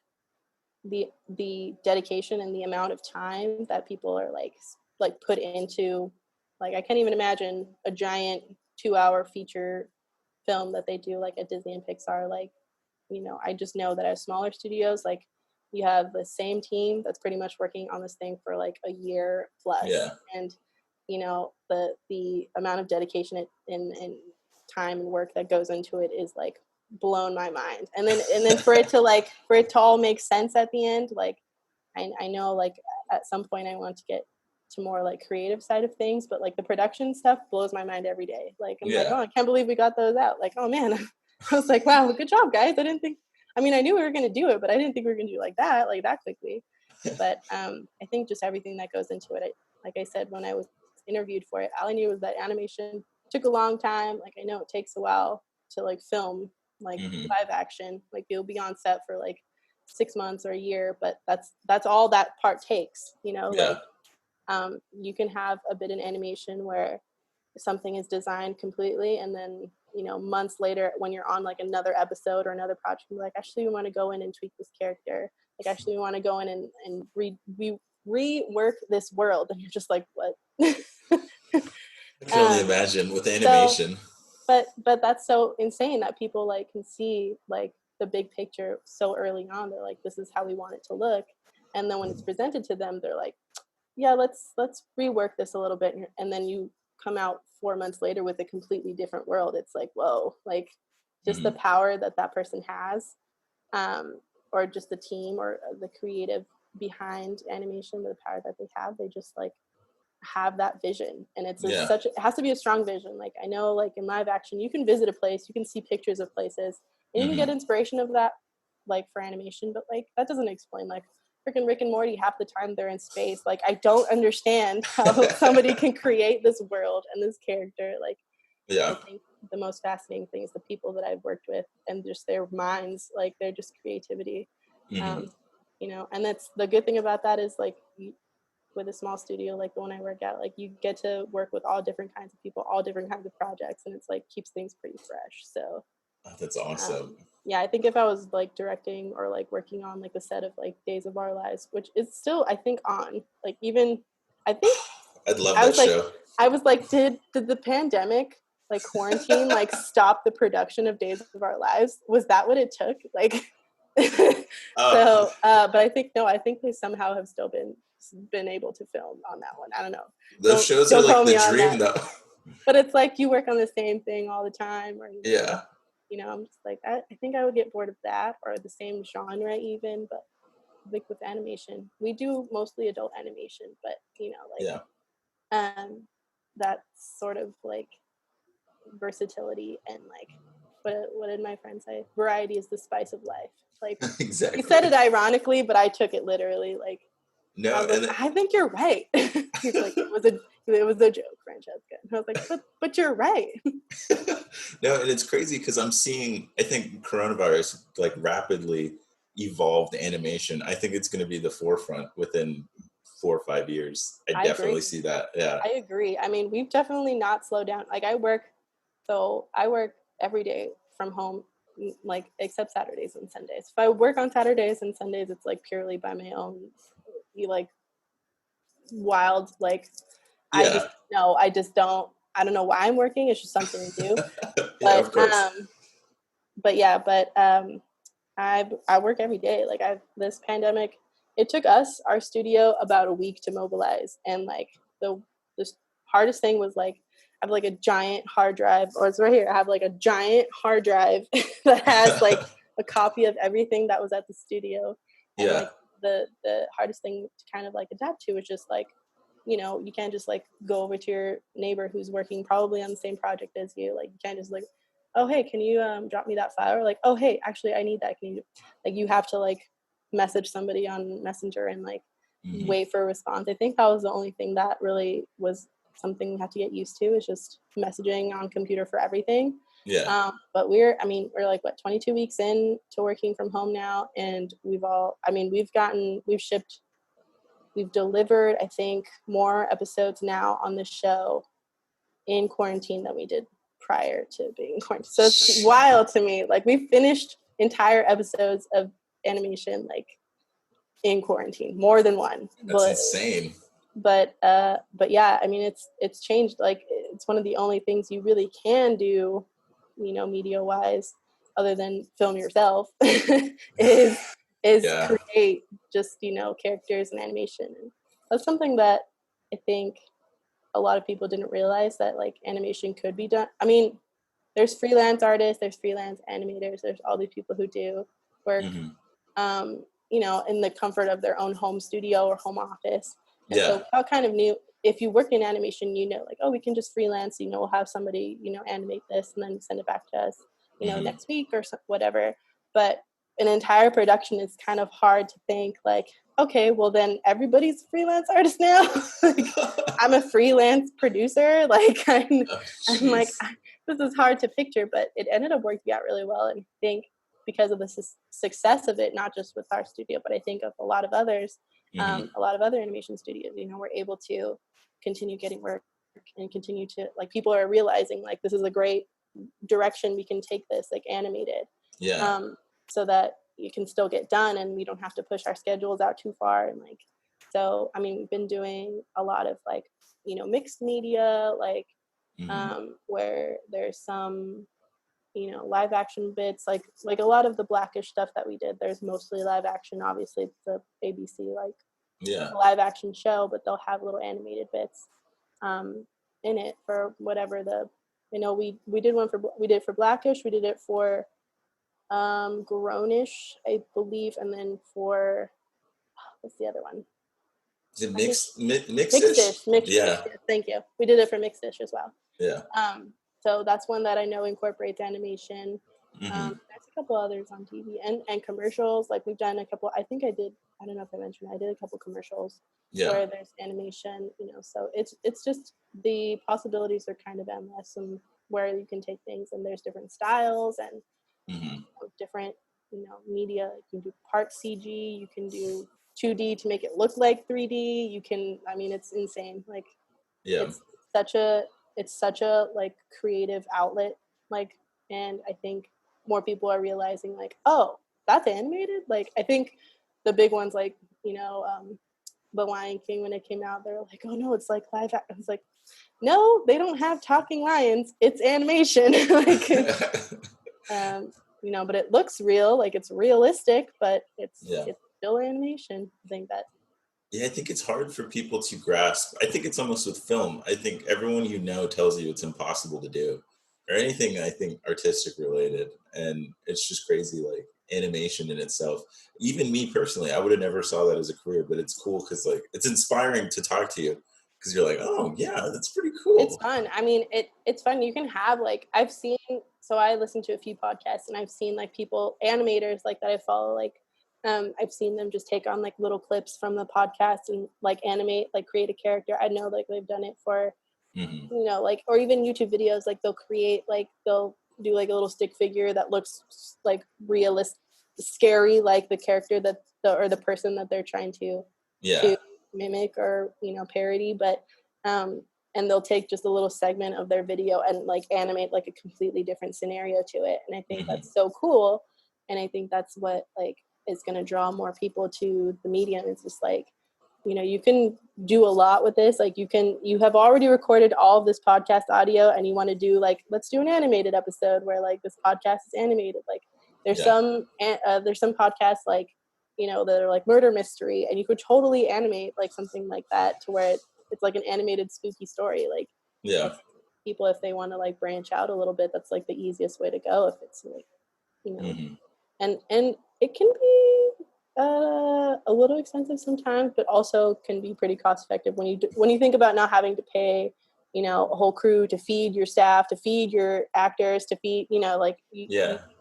the dedication and the amount of time that people are like put into, like I can't even imagine a giant 2-hour feature film that they do like at Disney and Pixar. Like I just know that at smaller studios, like you have the same team that's pretty much working on this thing for like a year plus, and the amount of dedication and time and work that goes into it is like blown my mind. And then for it to all make sense at the end, like I know like at some point I want to get to more like creative side of things, but like the production stuff blows my mind every day. Like I'm like, Yeah. oh, I can't believe we got those out. Like, oh man, I was like, wow, good job, guys. I mean, I knew we were going to do it, but I didn't think we were going to do like that quickly. But I think just everything that goes into it. Like I said, when I was interviewed for it, all I knew was that animation took a long time. Like I know it takes a while to like film like live action. Like you'll be on set for like 6 months or a year, but that's all that part takes. You know, Yeah. like you can have a bit in animation where something is designed completely, and then months later when you're on like another episode or another project, you're like, actually we want to go in and tweak this character, like actually we want to go in and rework this world, and you're just like, what? I can only imagine with animation. But that's so insane that people like can see like the big picture so early on. They're like, this is how we want it to look, and then when it's presented to them, they're like, yeah, let's rework this a little bit, and then you come out 4 months later with a completely different world. It's like, whoa, like just the power that person has, or just the team or the creative behind animation, the power that they have. They just like have that vision, and it has to be a strong vision. Like I know like in live action you can visit a place, you can see pictures of places, and you can get inspiration of that like for animation, but like that doesn't explain like freaking Rick and Morty. Half the time they're in space. Like I don't understand how somebody can create this world and this character. Like I think the most fascinating thing is the people that I've worked with and just their minds, like they're just creativity. And that's the good thing about that is like with a small studio like the one I work at, like you get to work with all different kinds of people, all different kinds of projects, and it's like keeps things pretty fresh. So that's awesome. Yeah, I think if I was like directing or like working on like the set of like Days of Our Lives, which is still I think on, like even I think I'd love that show. I was like, did the pandemic like quarantine like stop the production of Days of Our Lives? Was that what it took? Like but I think they somehow have still been able to film on that one. I don't know. Those shows are like the dream though. But it's like you work on the same thing all the time, or I'm just like I think I would get bored of that, or the same genre even. But like with animation, we do mostly adult animation, but that sort of like versatility and like what did my friend say? Variety is the spice of life. Like exactly. He said it ironically, but I took it literally. Like no, I was like, I think you're right. He's like, it was a joke, Francesca. And I was like, but you're right. No, and it's crazy because I think coronavirus like rapidly evolved animation. I think it's going to be the forefront within 4 or 5 years. I definitely see that. Yeah. I agree. I mean, we've definitely not slowed down. Like I work every day from home, like except Saturdays and Sundays. If I work on Saturdays and Sundays, it's like purely by my own like wild, like I don't know why I'm working. It's just something to do. Yeah, of course. I work every day. Like this pandemic, it took us, our studio, about a week to mobilize. And like the hardest thing was like, I have like a giant hard drive, or it's right here. I have like a giant hard drive that has like a copy of everything that was at the studio. And like the hardest thing to kind of like adapt to is just like, you can't just like go over to your neighbor who's working probably on the same project as you. Like you can't just like, oh hey, can you drop me that file? Or like, oh hey, actually I need that. Can you like you have to like message somebody on Messenger and like wait for a response. I think that was the only thing that really was something we have to get used to, is just messaging on computer for everything. But we're like 22 weeks in to working from home now, and we've delivered I think more episodes now on the show in quarantine than we did prior to being in quarantine. So it's wild to me. Like we finished entire episodes of animation like in quarantine, more than one. That's insane. But yeah, I mean it's changed. Like it's one of the only things you really can do, media wise, other than film yourself, is create just characters and animation. And that's something that I think a lot of people didn't realize, that like animation could be done. I mean, there's freelance artists, there's freelance animators, there's all these people who do work in the comfort of their own home studio or home office. And so I kind of knew, if you work in animation, you know, like, oh, we can just freelance, you know, we'll have somebody, you know, animate this and then send it back to us, you know, next week or whatever. But an entire production is kind of hard to think like, okay, well then everybody's a freelance artist now. Like, I'm a freelance producer. Like I'm like, this is hard to picture, but it ended up working out really well. And I think because of the success of it, not just with our studio, but I think of a lot of others, a lot of other animation studios, you know, we're able to continue getting work and continue to, like, people are realizing like this is a great direction we can take this, like animated, so that you can still get done and we don't have to push our schedules out too far. And like, so I mean, we've been doing a lot of like, you know, mixed media, like where there's some, you know, live action bits, like a lot of the Blackish stuff that we did, there's mostly live action. Obviously it's the ABC like live action show, but they'll have little animated bits in it for whatever the, you know, we did it for Blackish, we did it for Grownish, I believe, and then for what's the other one? Is it Mixed-ish? Mixed-ish, yeah. Thank you. We did it for Mixed-ish as well. Yeah. So that's one that I know incorporates animation. There's a couple others on TV and commercials. Like we've done a couple. I think I don't know if I mentioned, I did a couple commercials where there's animation. You know, so it's just the possibilities are kind of endless, and where you can take things, and there's different styles and different, you know, media. You can do part CG. You can do 2D to make it look like 3D. You can. I mean, it's insane. Like, it's such a like creative outlet, like, and I think more people are realizing like, oh, that's animated. Like, I think the big ones, like, you know, The Lion King, when it came out, they were like, oh no, it's like live action. I was like, no, they don't have talking lions, it's animation. Like, you know, but it looks real, like it's realistic, but it's still animation. I think that. Yeah, I think it's hard for people to grasp. I think it's almost with film. I think everyone you know tells you it's impossible to do, or anything, I think, artistic related. And it's just crazy, like animation in itself. Even me personally, I would have never saw that as a career, but it's cool because like it's inspiring to talk to you because you're like, oh yeah, that's pretty cool. It's fun. I mean, it's fun. You can have like, I've seen, so I listen to a few podcasts and I've seen like people, animators like that I follow, like I've seen them just take on like little clips from the podcast and like animate, like create a character. I know like they've done it for, you know, like, or even YouTube videos, like they'll create, like they'll do like a little stick figure that looks like realistic, scary, like the character that or the person that they're trying to mimic or, you know, parody. But and they'll take just a little segment of their video and like animate like a completely different scenario to it. And I think that's so cool. And I think that's what like is going to draw more people to the medium. It's just like, you know, you can do a lot with this. Like you have already recorded all of this podcast audio and you want to do like, let's do an animated episode where like this podcast is animated. Like there's some podcasts like, you know, that are like murder mystery, and you could totally animate like something like that to where it's like an animated spooky story. Like people, if they want to like branch out a little bit, that's like the easiest way to go. If it's like, you know, and it can be a little expensive sometimes, but also can be pretty cost effective when you think about not having to pay, you know, a whole crew to feed your staff, to feed your actors, to feed, you know, like you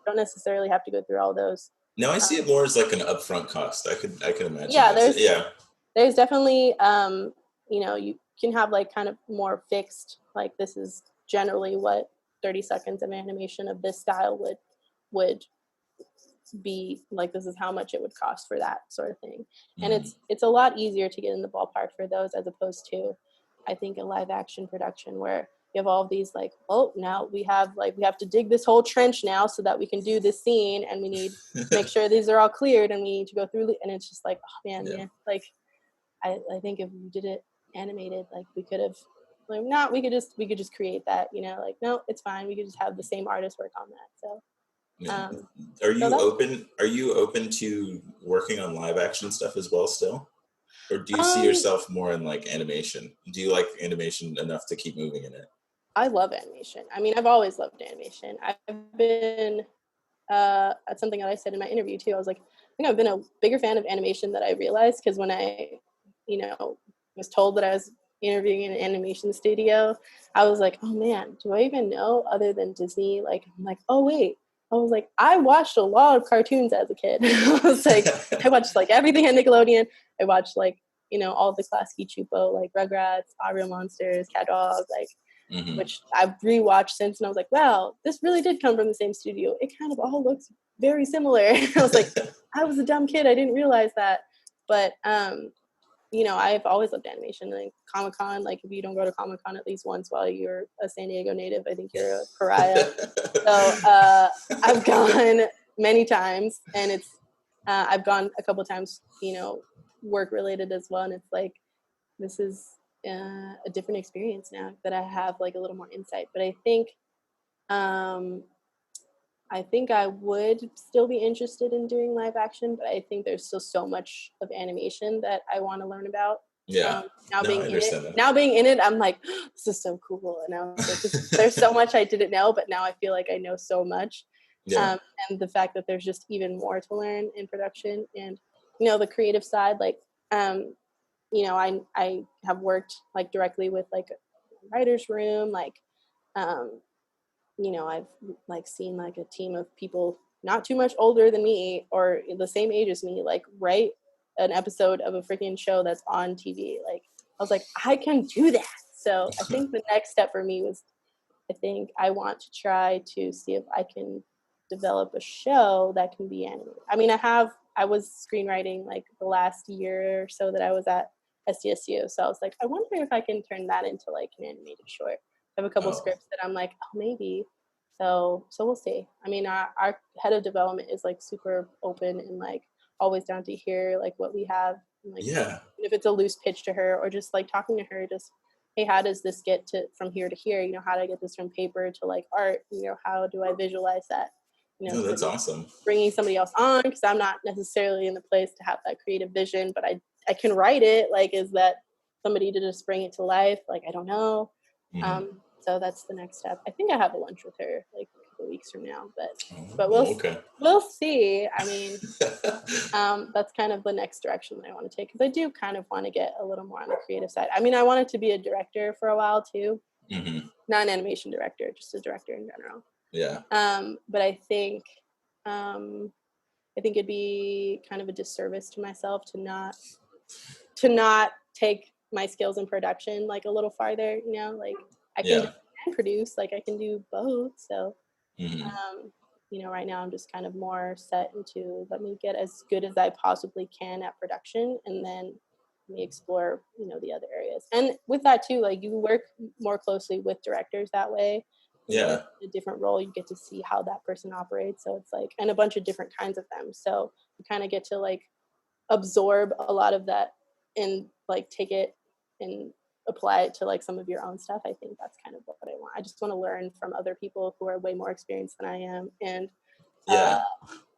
don't necessarily have to go through all those. No, I see it more as like an upfront cost. I could imagine. Yeah, there's definitely you know, you can have like kind of more fixed, like this is generally what 30 seconds of animation of this style would be like, this is how much it would cost for that sort of thing. And it's a lot easier to get in the ballpark for those as opposed to, I think, a live action production where you have all of these like, oh, now we have to dig this whole trench now so that we can do this scene, and we need to make sure these are all cleared, and we need to go through, and it's just like, oh man, like I think if we did it animated, like we could have, like, not, we could just create that, you know, like, no, it's fine, we could just have the same artist work on that. So are you open to working on live action stuff as well still? Or do you see yourself more in like animation? Do you like animation enough to keep moving in it? I love animation. I mean, I've always loved animation. I've been, that's something that I said in my interview too. I was like, I think I've been a bigger fan of animation than I realized, because when I, you know, was told that I was interviewing in an animation studio, I was like, oh man, do I even know other than Disney? Like, I'm like, oh wait. I was like, I watched a lot of cartoons as a kid. I was like, I watched like everything at Nickelodeon. I watched like, you know, all the classic Chupo, like Rugrats, Our Real Monsters, Cat Dog, like, which I've rewatched since, and I was like, wow, this really did come from the same studio. It kind of all looks very similar. I was like, I was a dumb kid. I didn't realize that. But, you know, I've always loved animation. Like Comic-Con, like if you don't go to Comic-Con at least once while you're a San Diego native, I think you're a pariah. So I've gone many times, and it's, I've gone a couple times, you know, work related as well. And it's like, this is a different experience now that I have like a little more insight. But I think I would still be interested in doing live action, but I think there's still so much of animation that I want to learn about. Yeah. Now being in it, I'm like, oh, this is so cool. And now like, there's so much I didn't know, but now I feel like I know so much. Yeah. And the fact that there's just even more to learn in production, and, you know, the creative side, like, you know, I have worked like directly with like a writer's room, like, you know, I've like seen like a team of people not too much older than me or the same age as me, like write an episode of a freaking show that's on TV. Like, I was like, I can do that. So I think the next step for me was, I think I want to try to see if I can develop a show that can be animated. I mean, I was screenwriting like the last year or so that I was at SDSU. So I was like, I wonder if I can turn that into like an animated short. I have a couple scripts that I'm like, oh, maybe. So we'll see. I mean, our head of development is like super open and like always down to hear like what we have. And, like, if it's a loose pitch to her, or just like talking to her, just, hey, how does this get to from here to here? You know, how do I get this from paper to like art? You know, how do I visualize that? You know, that's awesome. Bringing somebody else on, because I'm not necessarily in the place to have that creative vision, but I can write it. Like, is that somebody to just bring it to life? Like, I don't know. So that's the next step. I think I have a lunch with her like a couple weeks from now, but we'll see. I mean, that's kind of the next direction that I want to take, because I do kind of want to get a little more on the creative side. I mean, I wanted to be a director for a while too, not an animation director, just a director in general. Yeah. But I think it'd be kind of a disservice to myself to not take my skills in production like a little farther, you know, like I can produce, like I can do both. So, you know, right now I'm just kind of more set into, let me get as good as I possibly can at production, and then let me explore, you know, the other areas. And with that too, like you work more closely with directors that way. Yeah. In a different role, you get to see how that person operates. So it's like, and a bunch of different kinds of them. So you kind of get to like absorb a lot of that and like take it and apply it to like some of your own stuff. I think that's kind of what I want. I just want to learn from other people who are way more experienced than I am, and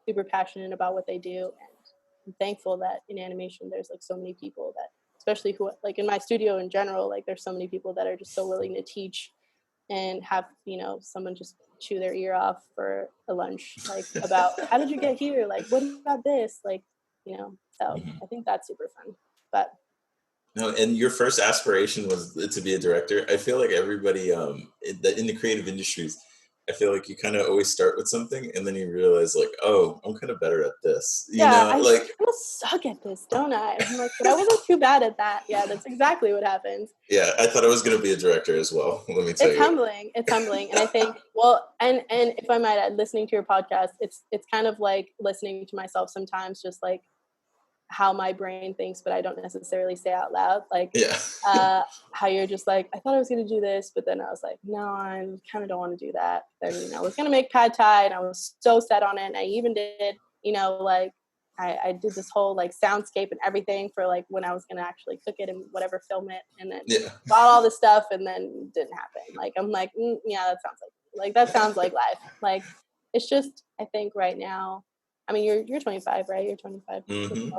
super passionate about what they do. And I'm thankful that in animation there's like so many people that, especially who like in my studio in general, like there's so many people that are just so willing to teach and have, you know, someone just chew their ear off for a lunch, like about how did you get here? Like, what about this? Like, you know, so I think that's super fun. But no, and your first aspiration was to be a director. I feel like everybody in the creative industries, I feel like you kind of always start with something and then you realize like, oh, I'm kind of better at this. You know, I like kind of suck at this, don't I? I'm like, but I wasn't too bad at that. Yeah, that's exactly what happens. Yeah, I thought I was going to be a director as well. Let me tell you. It's humbling. And I think, well, and if I might add, listening to your podcast, it's kind of like listening to myself sometimes, just like how my brain thinks, but I don't necessarily say out loud. Like, how you're just like, I thought I was going to do this, but then I was like, no, I kind of don't want to do that. Then, you know, I was going to make pad thai and I was so set on it. And I even did, you know, like I did this whole like soundscape and everything for like when I was going to actually cook it and whatever, film it, and then bought all this stuff and then didn't happen. Like, I'm like, yeah, that sounds like life. Like, it's just, I think right now, I mean, you're 25, right? You're 25.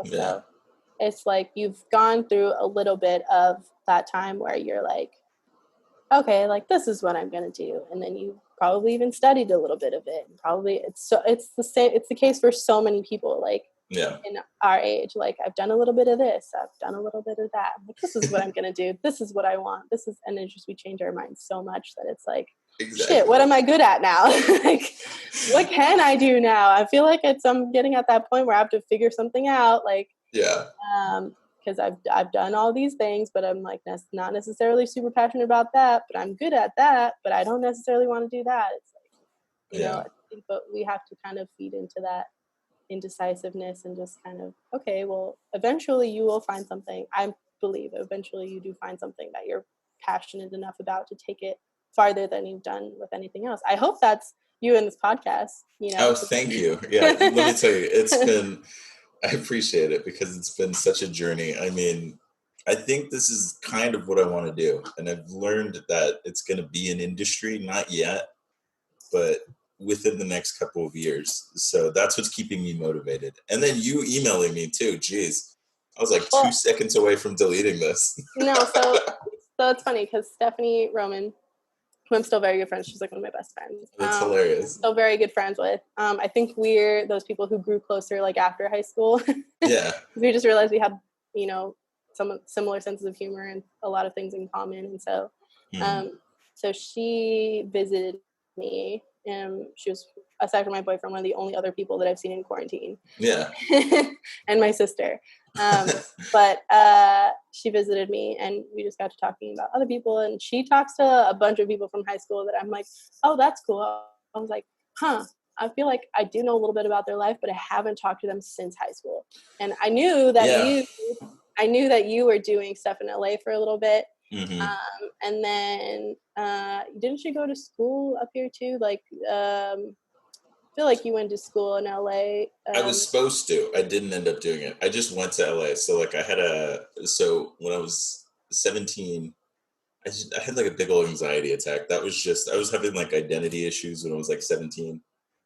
So it's like you've gone through a little bit of that time where you're like, okay, like this is what I'm going to do. And then you probably even studied a little bit of it. And probably it's the same. It's the case for so many people. Like in our age. Like, I've done a little bit of this, I've done a little bit of that. I'm like, this is what I'm going to do. This is what I want. And it's just, we change our minds so much that it's like, shit, what am I good at now? Like, what can I do now? I feel like I'm getting at that point where I have to figure something out. Like, because I've done all these things, but I'm like, not necessarily super passionate about that, but I'm good at that, but I don't necessarily want to do that. It's like, you know, I think, but we have to kind of feed into that indecisiveness and just kind of, okay, well, eventually you will find something. I believe eventually you do find something that you're passionate enough about to take it farther than you've done with anything else. I hope that's you in this podcast, you know. Oh, thank you. Yeah, let me tell you, it's been, I appreciate it because it's been such a journey. I mean, I think this is kind of what I want to do. And I've learned that it's going to be an industry, not yet, but within the next couple of years. So that's what's keeping me motivated. And then you emailing me too. Jeez. I was like 2 seconds away from deleting this. No, so it's funny because Stephanie Roman, who I'm still very good friends, she's like one of my best friends. That's hilarious. Still very good friends with. I think we're those people who grew closer like after high school. Yeah. We just realized we had, you know, some similar senses of humor and a lot of things in common. And so, so she visited me. She was, aside from my boyfriend, one of the only other people that I've seen in quarantine. Yeah. And my sister. But she visited me and we just got to talking about other people, and she talks to a bunch of people from high school that I'm like, oh, that's cool. I was like, I feel like I do know a little bit about their life, but I haven't talked to them since high school. And I knew that you were doing stuff in LA for a little bit. And then didn't you go to school up here too? Like, I feel like you went to school in LA. I was supposed to. I didn't end up doing it. I just went to LA. So like so when I was 17, I had like a big old anxiety attack. That was just, I was having like identity issues when I was like 17.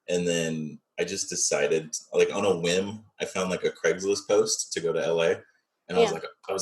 And then I just decided, like on a whim, I found like a Craigslist post to go to LA. And I was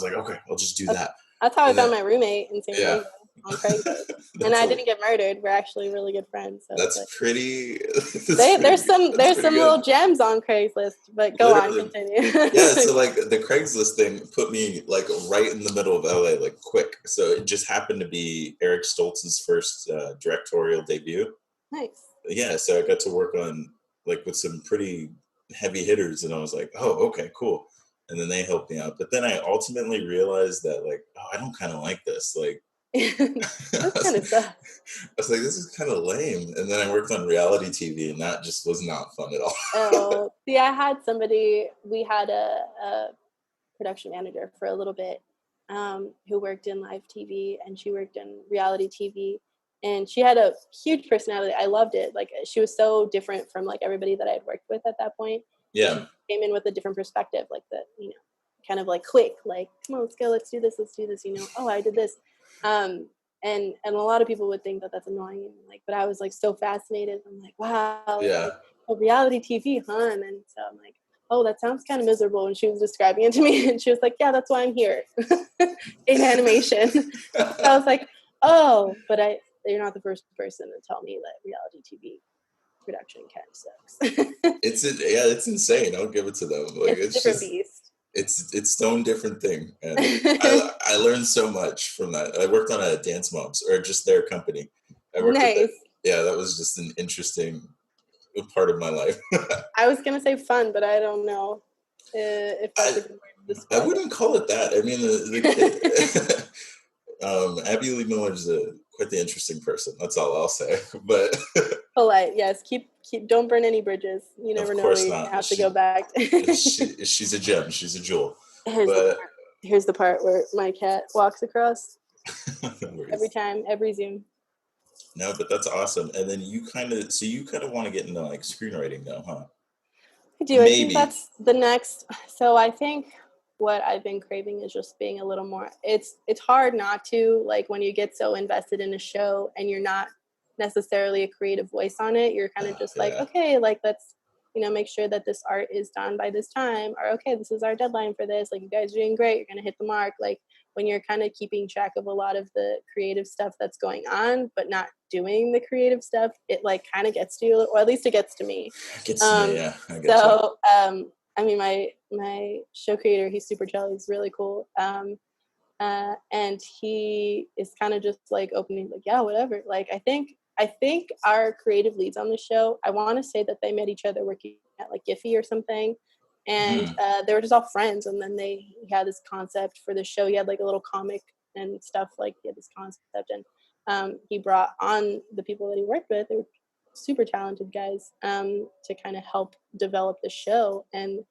like, okay, I'll just do that. That's how I found my roommate in San Diego on Craigslist. And I didn't get murdered. We're actually really good friends. So that's pretty. There's some little gems on Craigslist, but go on, continue. Yeah, so like the Craigslist thing put me like right in the middle of LA, like quick. So it just happened to be Eric Stoltz's first directorial debut. Nice. Yeah, so I got to work on like with some pretty heavy hitters, and I was like, oh, okay, cool. And then they helped me out. But then I ultimately realized that like, oh, I don't kind of like this. Like, that's kind of stuff. I was like, this is kind of lame. And then I worked on reality TV, and that just was not fun at all. Oh, see, I had we had a production manager for a little bit who worked in live TV, and she worked in reality TV. And she had a huge personality. I loved it. Like, she was so different from like everybody that I had worked with at that point. Yeah. She came in with a different perspective, like kind of like quick, like, come on, let's go, let's do this, oh, I did this. And a lot of people would think that that's annoying, and like, but I was like so fascinated. I'm like, wow, like, reality TV, huh? And then so I'm like, oh, that sounds kind of miserable. And she was describing it to me, and she was like, yeah, that's why I'm here in animation. So I was like, oh, but you're not the first person to tell me that reality TV production kind of sucks. It's insane. I'll give it to them. Like, it's different just, beast. It's its own different thing, and I learned so much from that. I worked on a Dance Moms, or just their company. Nice. That was just an interesting part of my life. I was gonna say fun, but I don't know if that's a good word to describe. I wouldn't call it that. I mean, Abby Lee Miller is quite the interesting person. That's all I'll say. But polite, yes. Keep. Don't burn any bridges. You never know where you have to go back. She's a gem. She's a jewel. Here's the part where my cat walks across. Every time, every Zoom. No, but that's awesome. And then you kind of want to get into like screenwriting though, huh? I do. Maybe. I think that's the next. So I think what I've been craving is just being a little more. It's hard not to, like, when you get so invested in a show and you're not necessarily a creative voice on it, you're kind of just like, okay, like, let's, make sure that this art is done by this time, or okay, this is our deadline for this, like, you guys are doing great, you're gonna hit the mark. Like, when you're kind of keeping track of a lot of the creative stuff that's going on but not doing the creative stuff, it like kind of gets to you, or at least it gets to me. It gets to me, yeah. I get I mean, my show creator, he's super chill. He's really cool. And he is kind of just like opening, like, yeah, whatever. Like, I think our creative leads on the show, I want to say that they met each other working at like Giphy or something. And they were just all friends. And then he had this concept for the show. He had like a little comic and stuff, like he had this concept. And he brought on the people that he worked with. They were super talented guys, to kind of help develop the show. And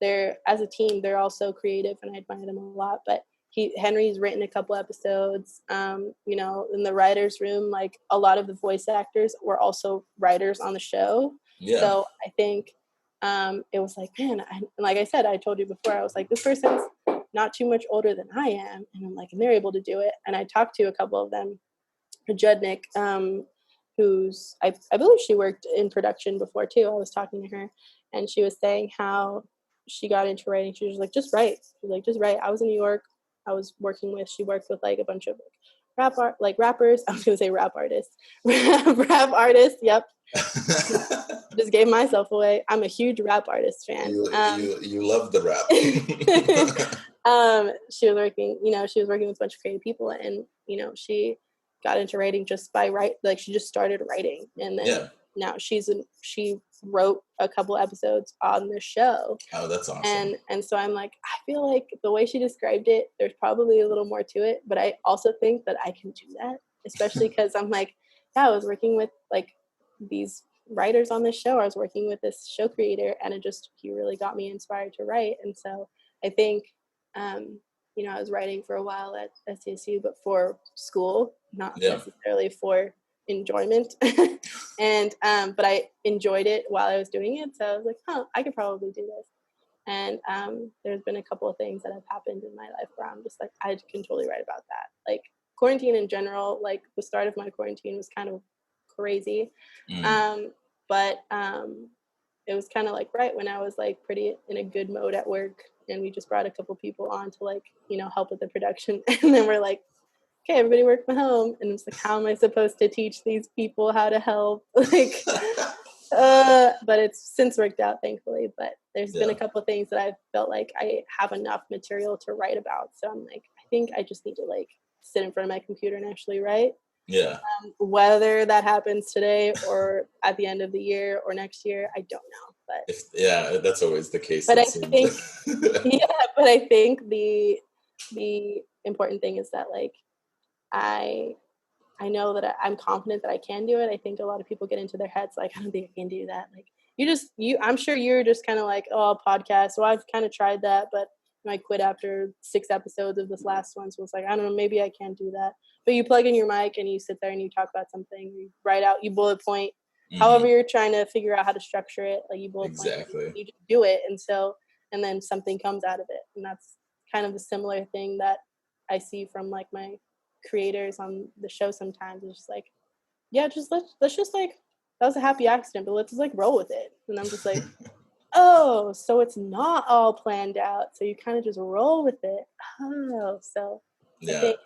they're, as a team, they're also creative, and I admire them a lot. But Henry's written a couple episodes, you know, in the writer's room. Like, a lot of the voice actors were also writers on the show. Yeah. So I think it was like, man, like I said, I told you before, I was like, this person's not too much older than I am. And I'm like, and they're able to do it. And I talked to a couple of them, Judnick, who's, I believe she worked in production before too. I was talking to her, and she was saying how she got into writing. She was like, just write. She was like, just write. I was in New York. She worked with like a bunch of like rappers. I was gonna say rap artists. Rap artists, yep. Just gave myself away. I'm a huge rap artist fan. You love the rap. She was working with a bunch of creative people, and you know, she got into writing just by she just started writing, and then now she wrote a couple episodes on the show. Oh, that's awesome. And so I'm like, I feel like the way she described it, there's probably a little more to it, but I also think that I can do that, especially because I'm like, yeah, I was working with like these writers on this show. I was working with this show creator, and he really got me inspired to write. And so I think, you know, I was writing for a while at SDSU, but for school, not necessarily for enjoyment. And but I enjoyed it while I was doing it, so I was like, I could probably do this. And there's been a couple of things that have happened in my life where I'm just like, I can totally write about that. Like, quarantine in general, like the start of my quarantine was kind of crazy. But it was kind of like right when I was like pretty in a good mode at work, and we just brought a couple people on to like, you know, help with the production. And then we're like, okay, everybody work from home. And it's like, how am I supposed to teach these people how to help? Like, but it's since worked out, thankfully. But there's been a couple of things that I've felt like I have enough material to write about. So I'm like, I think I just need to like sit in front of my computer and actually write. Yeah. Whether that happens today or at the end of the year or next year, I don't know. But that's always the case. But I think, but I think the important thing is that like I know that I'm confident that I can do it. I think a lot of people get into their heads like, I don't think I can do that. Like I'm sure you're just kind of like, oh, I'll podcast. So I've kind of tried that, but I quit after 6 episodes of this last one. So it's like, I don't know, maybe I can't do that. But you plug in your mic and you sit there and you talk about something. You write out, you bullet point. However you're trying to figure out how to structure it, like you bullet point, you just do it. And then something comes out of it. And that's kind of a similar thing that I see from like my creators on the show sometimes. It's just like, yeah, just let's just like, that was a happy accident, but let's just like roll with it. And I'm just like, oh, so it's not all planned out. So you kind of just roll with it. Oh, so I think,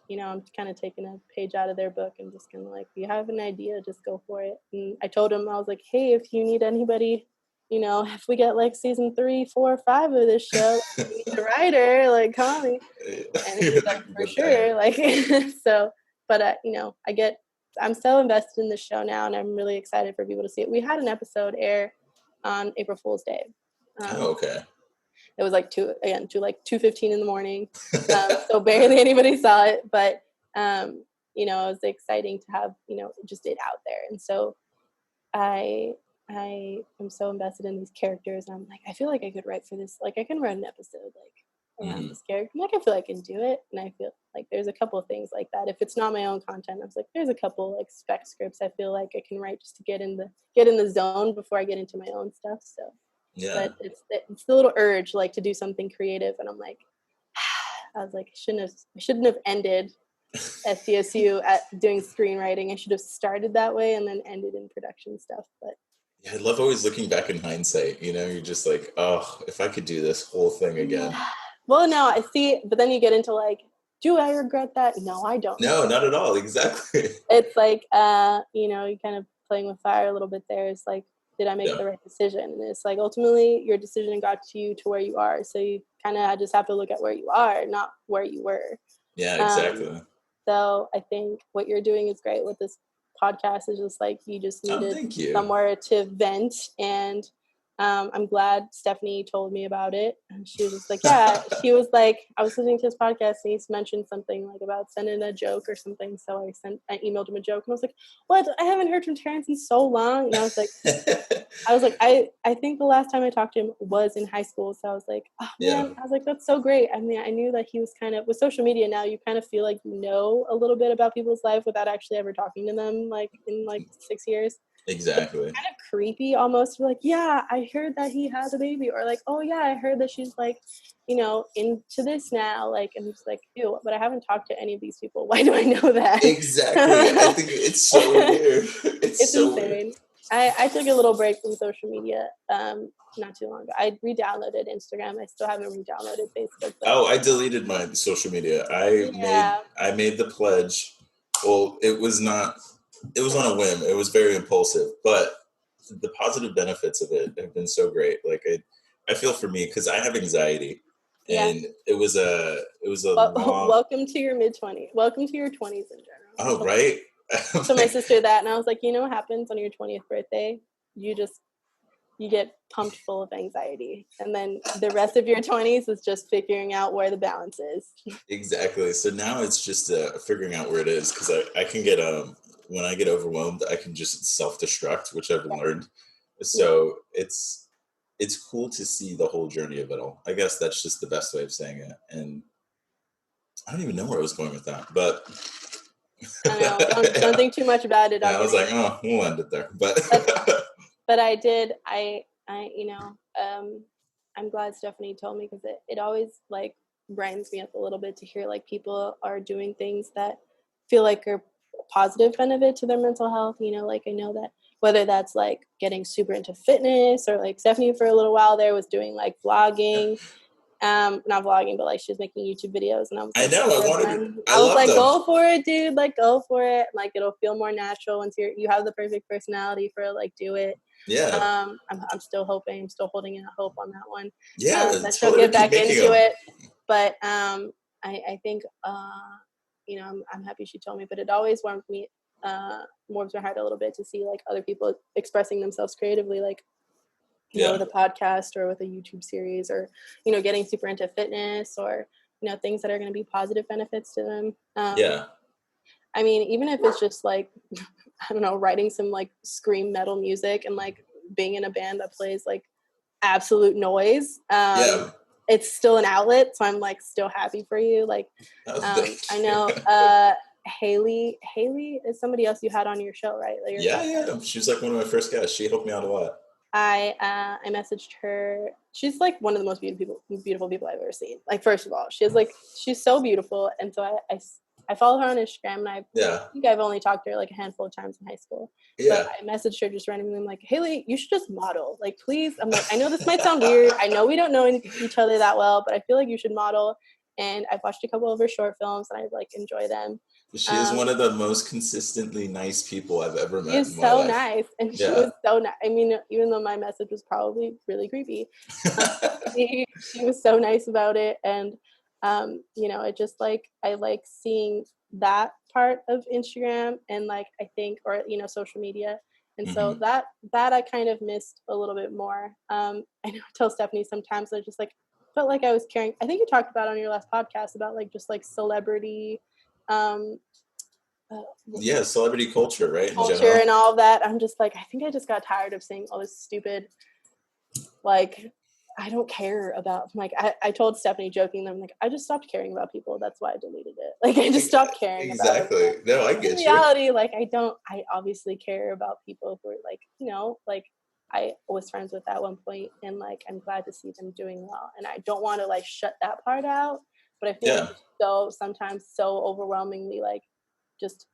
you know, I'm kind of taking a page out of their book and just kind of like, if you have an idea, just go for it. And I told him, I was like, hey, if you need anybody, you know, if we get like season 3, 4, 5 of this show, you need a writer, like call me. And he's like, for sure. Like, so, but you know, I'm so invested in the show now, and I'm really excited for people to see it. We had an episode air on April Fool's Day. Okay. It was like 2:15 in the morning. So barely anybody saw it, but you know, it was exciting to have, you know, just it out there. And so I am so invested in these characters. I'm like, I feel like I could write for this. Like I can write an episode like around this character. Like I feel like I can do it. And I feel like there's a couple of things like that. If it's not my own content, I was like, there's a couple like spec scripts I feel like I can write just to get in the zone before I get into my own stuff. So but it's the little urge like to do something creative, and I'm like, I was like, I shouldn't have ended at CSU at doing screenwriting. I should have started that way and then ended in production stuff. But yeah, I love always looking back in hindsight. You know, you're just like, oh, if I could do this whole thing again. Well, no, I see, but then you get into like, do I regret that? No, I don't. No, not at all. Exactly. It's like, you know, you kind of playing with fire a little bit there. It's like, did I make Yeah. the right decision? And it's like, ultimately your decision got you to where you are. So you kind of just have to look at where you are, not where you were. Yeah, exactly. So I think what you're doing is great with this podcast. Is just like, you just Oh, needed thank you. somewhere to vent. And I'm glad Stephanie told me about it. And she was just like, yeah, she was like, I was listening to his podcast and he's mentioned something like about sending a joke or something. So I emailed him a joke and I was like, what? I haven't heard from Terrence in so long. And I was like, I think the last time I talked to him was in high school. So I was like, oh man, Yeah. I was like, that's so great. I mean, I knew that he was kind of, with social media now, you kind of feel like you know a little bit about people's life without actually ever talking to them, like in like 6 years. Exactly. Kind of creepy almost. You're like, yeah, I heard that he has a baby, or like, oh yeah, I heard that she's like, into this now. Like, and it's like, ew, but I haven't talked to any of these people. Why do I know that? Exactly. I think it's so weird. It's so insane. weird. I took a little break from social media not too long ago. I re-downloaded Instagram. I still haven't re-downloaded Facebook. Oh, I deleted my social media. Yeah. I made the pledge. Well, it was on a whim. It was very impulsive, but the positive benefits of it have been so great. Like I feel for me because I have anxiety, Yeah. and it was a long. Welcome to your mid-20s. Welcome to your 20s in general. Oh, right. So my sister that, and I was like, you know what happens on your 20th birthday? You get pumped full of anxiety, and then the rest of your 20s is just figuring out where the balance is. Exactly. So now it's just figuring out where it is, because I can get when I get overwhelmed, I can just self-destruct, which I've learned. So it's cool to see the whole journey of it all. I guess that's just the best way of saying it. And I don't even know where I was going with that, but I know. Don't think too much about it. yeah, I was like, oh, we'll end it there. But I did. I'm glad Stephanie told me, because it always like brightens me up a little bit to hear like people are doing things that feel like are positive benefit to their mental health. Like I know that whether that's like getting super into fitness, or like Stephanie for a little while there was doing like vlogging. Not vlogging, but like she was making YouTube videos, and I was like, I love like, them. go for it, dude. Like, go for it. Like, it'll feel more natural once you have the perfect personality for it. Like, do it. Yeah. I'm still hoping. I'm still holding out hope on that one. Yeah. That she'll get back into it. But I think I'm happy she told me. But it always warms my heart a little bit to see like other people expressing themselves creatively, like, with a podcast or with a YouTube series, or, getting super into fitness, or, things that are going to be positive benefits to them. I mean, even if it's just like, I don't know, writing some like scream metal music and like being in a band that plays like absolute noise. It's still an outlet. So I'm like still happy for you. Like, I know, Haley is somebody else you had on your show, right? Like yeah. She was like one of my first guests. She helped me out a lot. I messaged her. She's like one of the most beautiful people I've ever seen. Like, first of all, she's so beautiful, and so I follow her on Instagram, and I think I've only talked to her like a handful of times in high school. But I messaged her just randomly. I'm like, Haley, you should just model. Like, please. I'm like, I know this might sound weird. I know we don't know each other that well, but I feel like you should model. And I've watched a couple of her short films, and I like enjoy them. She is one of the most consistently nice people I've ever met. She's so nice, and she was so nice. I mean, even though my message was probably really creepy, she was so nice about it. And it just like, I like seeing that part of Instagram, and like I think, or social media. And so that I kind of missed a little bit more. I know I tell Stephanie sometimes I just like felt like I was caring. I think you talked about on your last podcast about like just like celebrity. Celebrity culture, right? Culture and all of that. I'm just like, I think I just got tired of seeing all this stupid, like, I don't care about, like, I told Stephanie joking, I'm like, I just stopped caring about people. That's why I deleted it. Like, I just stopped caring about it. No, I get in reality, like, I obviously care about people who are like, like I was friends with at one point, and like, I'm glad to see them doing well. And I don't want to like shut that part out, but I feel like it's sometimes so overwhelmingly like, just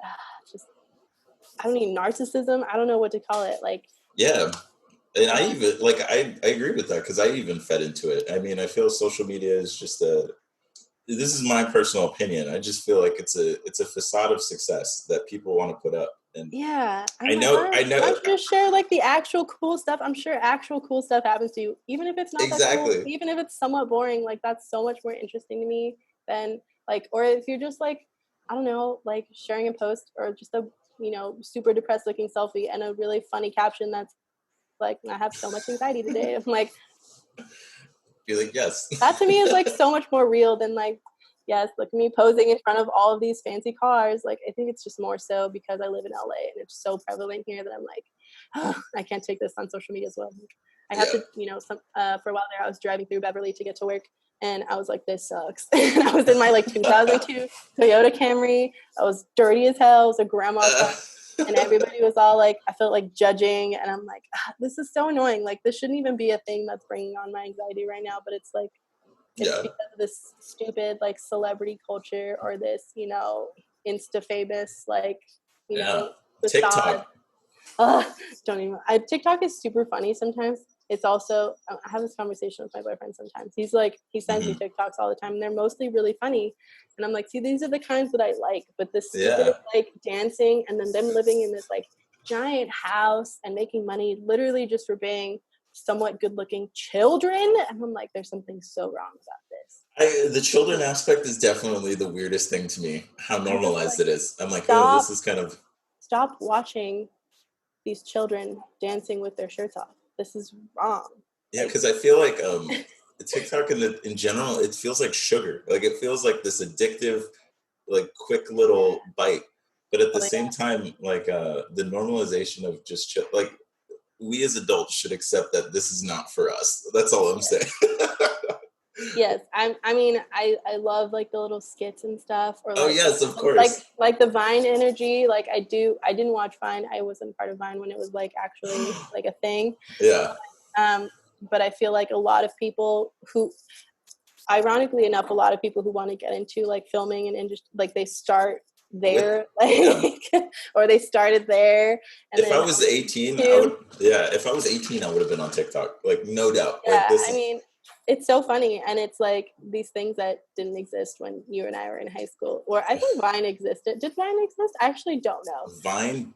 I don't need narcissism. I don't know what to call it. Like, and I even like I agree with that, because I even fed into it. I mean, I feel social media is just this is my personal opinion. I just feel like it's a facade of success that people want to put up, And yeah, I know. why don't you just share like the actual cool stuff? I'm sure actual cool stuff happens to you, even if it's not that cool, Exactly. even if it's somewhat boring. Like that's so much more interesting to me than like, or if you're just like, I don't know, like sharing a post or just a super depressed looking selfie and a really funny caption that's like, I have so much anxiety today. I'm like, Be like, yes. that to me is like so much more real than like, yes, look at me posing in front of all of these fancy cars. Like, I think it's just more so because I live in LA and it's so prevalent here that I'm like, oh, I can't take this on social media as well. I have to, for a while there, I was driving through Beverly to get to work and I was like, this sucks. And I was in my like 2002 Toyota Camry. I was dirty as hell. It was a grandma car. And everybody was all like, I felt like judging. And I'm like, this is so annoying. Like, this shouldn't even be a thing that's bringing on my anxiety right now. But it's like, it's because of this stupid like celebrity culture or this, Insta famous, like, facade. TikTok. Don't even. TikTok is super funny sometimes. It's also, I have this conversation with my boyfriend sometimes. He's like, he sends me TikToks all the time and they're mostly really funny. And I'm like, see, these are the kinds that I like, but this stupid like dancing and then them living in this like giant house and making money literally just for being somewhat good looking children. And I'm like, there's something so wrong about this. The children aspect is definitely the weirdest thing to me, how normalized it is. I'm like, oh, this is kind of. Stop watching these children dancing with their shirts off. This is wrong. Yeah, because I feel like TikTok in general, it feels like sugar. Like it feels like this addictive, like quick little bite. But at the same time, like the normalization of just like we as adults should accept that this is not for us. That's all I'm saying. Yes, I love like the little skits and stuff. Or like, yes, of course. Like the Vine energy. Like I didn't watch Vine. I wasn't part of Vine when it was like actually like a thing. Yeah. But I feel like a lot of people who, ironically enough, a lot of people who want to get into like filming and just like they start there, or they started there. And if I was 18, if I was 18, I would have been on TikTok, like no doubt. Yeah, Like it's so funny, and it's like these things that didn't exist when you and I were in high school. Or I think Vine existed. Did Vine exist? I actually don't know. Vine.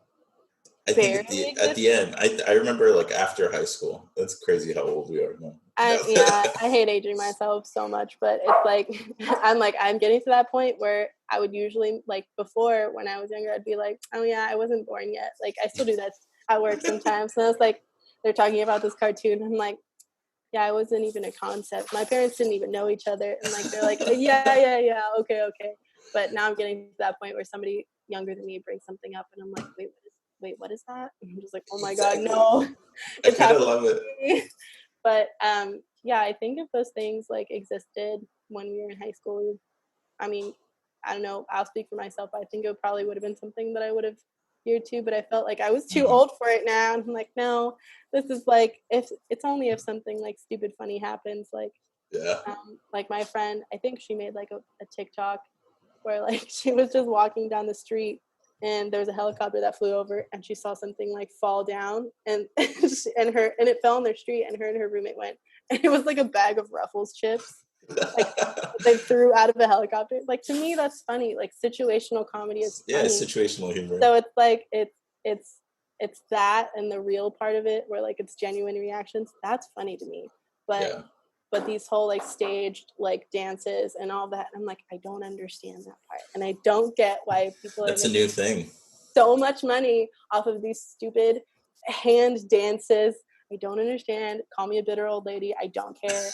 I think at the end, I remember like after high school. That's crazy how old we are now. I hate aging myself so much, but it's like I'm getting to that point where I would usually like before when I was younger, I'd be like, oh yeah, I wasn't born yet. Like I still do that at work sometimes. And I was like, they're talking about this cartoon. I'm like, yeah, it wasn't even a concept. My parents didn't even know each other, and like they're like, yeah, okay. But now I'm getting to that point where somebody younger than me brings something up, and I'm like, wait, what is that? And I'm just like, oh my god, no. I kind of love it. But I think if those things like existed when we were in high school, I mean, I don't know. I'll speak for myself. I think it probably would have been something that I would have geared to, but I felt like I was too old for it now. And I'm like, no, this is like if it's only if something like stupid funny happens. Like, like my friend, I think she made like a TikTok where like she was just walking down the street and there was a helicopter that flew over and she saw something like fall down and it fell on their street and her roommate went and it was like a bag of Ruffles chips like they threw out of a helicopter. Like to me that's funny. Like situational comedy is funny. Situational humor. So it's like it's that and the real part of it where like it's genuine reactions. That's funny to me. But these whole like staged like dances and all that, I'm like, I don't understand that part. And I don't get why people That's a new thing. So much money off of these stupid hand dances. I don't understand. Call me a bitter old lady. I don't care.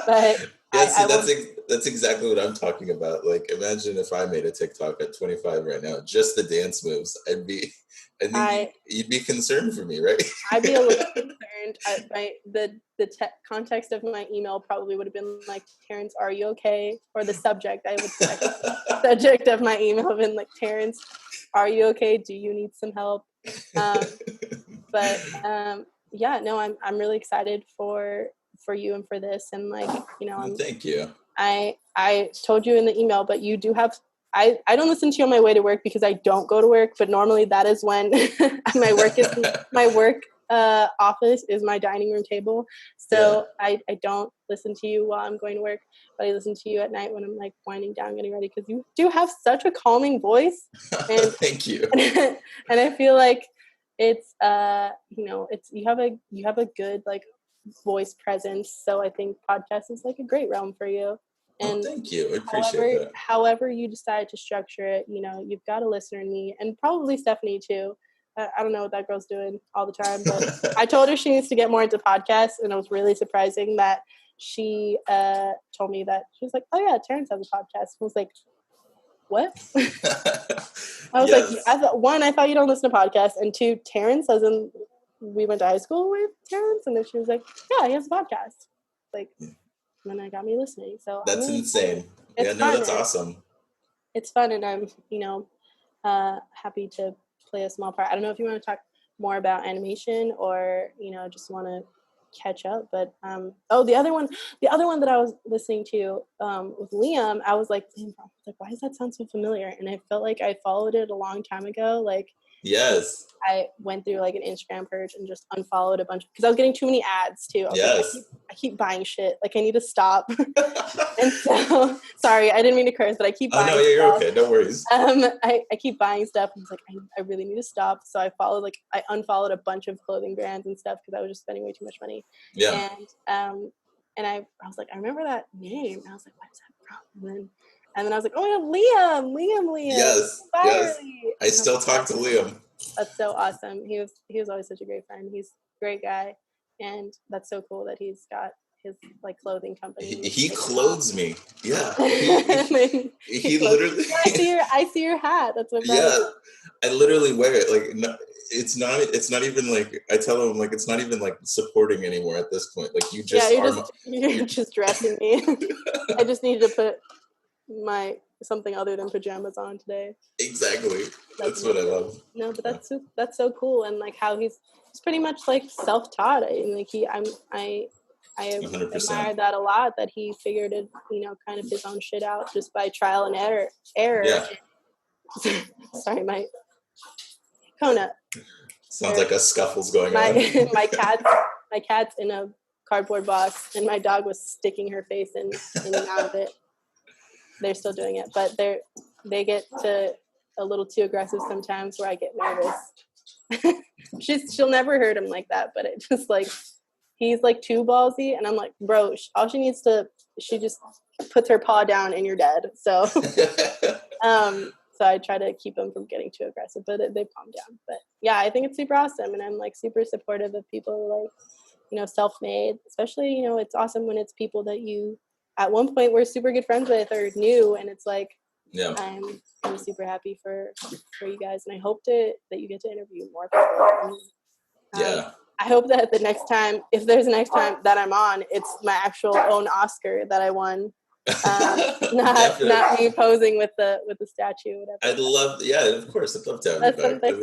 But that's exactly what I'm talking about. Like, imagine if I made a TikTok at 25 right now, just the dance moves. You'd be concerned for me, right? I'd be a little concerned. The context of my email probably would have been like, Terrence, are you okay? Or the subject, I would say. The subject of my email would have been like, Terrence, are you okay? Do you need some help? I'm really excited for you and for this. And like, thank you. I told you in the email, but you do have, I don't listen to you on my way to work because I don't go to work, but normally that is when my work office is my dining room table. So I don't listen to you while I'm going to work, but I listen to you at night when I'm like winding down, getting ready, because you do have such a calming voice. And thank you. And I feel like it's it's you have a good like voice presence. So I think podcast is like a great realm for you. And thank you. I appreciate that. However you decide to structure it, you've got a listener in me, and probably Stephanie too. I don't know what that girl's doing all the time, but I told her she needs to get more into podcasts, and it was really surprising that she told me that. She was like, "Oh yeah, Terrence has a podcast." I was like, "What?" I was like, I thought you don't listen to podcasts, and two, Terrence, as in we went to high school with Terrence, and then she was like, "Yeah, he has a podcast." Like, and then it got me listening. So that's insane. Yeah, no, that's awesome. It's fun, and I'm happy to play a small part. I don't know if you want to talk more about animation or just want to catch up, but the other one that I was listening to with Liam, I was like, why does that sound so familiar? And I felt like I followed it a long time ago. Like, yes, I went through like an Instagram purge and just unfollowed a bunch because I was getting too many ads too. I was like, I keep buying shit. Like, I need to stop. And so, sorry, I didn't mean to curse, but I keep buying. Oh no, yeah, you're okay. No worries. I keep buying stuff, and it's like I really need to stop. So I unfollowed a bunch of clothing brands and stuff because I was just spending way too much money. Yeah. And I was like, I remember that name. And I was like, what is that from? And then I was like, oh my God, Liam. Yes. I still talk to Liam. That's so awesome. He was always such a great friend. He's a great guy, and that's so cool that he's got his like clothing company. He clothes me. Yeah. He literally. I see your hat. That's what. Yeah, I literally wear it. Like, no, it's not even like, I tell him like it's not even like supporting anymore at this point. Like, you just you're just dressing me. I just needed to put something other than pajamas on today. Exactly. That's what I love. No, but that's so cool, and like how he's pretty much like self-taught. And like I 100%. Admire that a lot, that he figured it, kind of his own shit out just by trial and error. Yeah. Sorry, my Kona. Sounds like a scuffle's going on. My cat's in a cardboard box, and my dog was sticking her face in and out of it. They're still doing it, but they get to a little too aggressive sometimes where I get nervous. She'll never hurt him like that, but it just like, he's like too ballsy, and I'm like, bro, she just puts her paw down and you're dead. So so I try to keep them from getting too aggressive, but they calm down. But yeah, I think it's super awesome, and I'm like super supportive of people like, self-made, especially, it's awesome when it's people that you at one point were super good friends with or knew, and it's like, yeah, I'm super happy for you guys, and I hope that you get to interview more people. Yeah. I hope that if there's a next time that I'm on, it's my actual own Oscar that I won. Not me posing with the statue. Whatever. I'd love, of course, I'd love to have you back.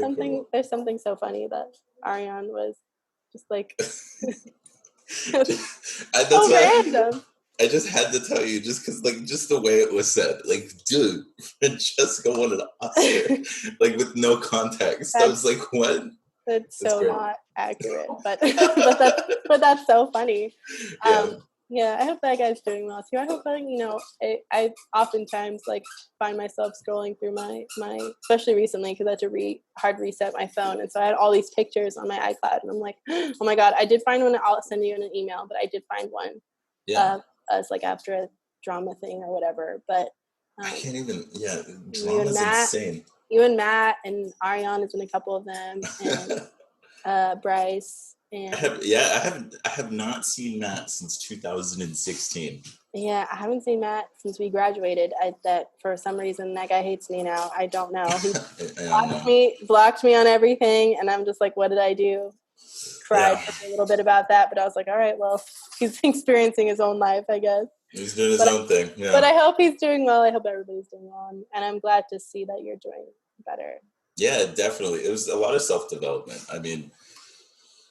There's something so funny that Ariane was just like that's so random. I just had to tell you, just because, like, just the way it was said, like, dude, Francesca won an Oscar, like, with no context. I was like, what? That's so great. Not accurate, but that's so funny. Yeah, I hope that guy's doing well too. I hope that, I oftentimes like find myself scrolling through my especially recently, because I had to hard reset my phone, and so I had all these pictures on my iCloud, and I'm like, oh my God, I did find one. I'll send you an email, but I did find one. Yeah. As like after a drama thing or whatever, but I can't even. Yeah, drama's insane. You and Matt and Ariane is in a couple of them, and Bryce. And I have not seen Matt since 2016. Yeah, I haven't seen Matt since we graduated. That for some reason that guy hates me now. I don't know. He blocked me on everything, and I'm just like, what did I do? Cried for a little bit about that, but I was like, all right, well, he's experiencing his own life, I guess. He's doing his own thing. Yeah. But I hope he's doing well. I hope everybody's doing well, and I'm glad to see that you're doing better. Yeah, definitely. It was a lot of self-development. I mean,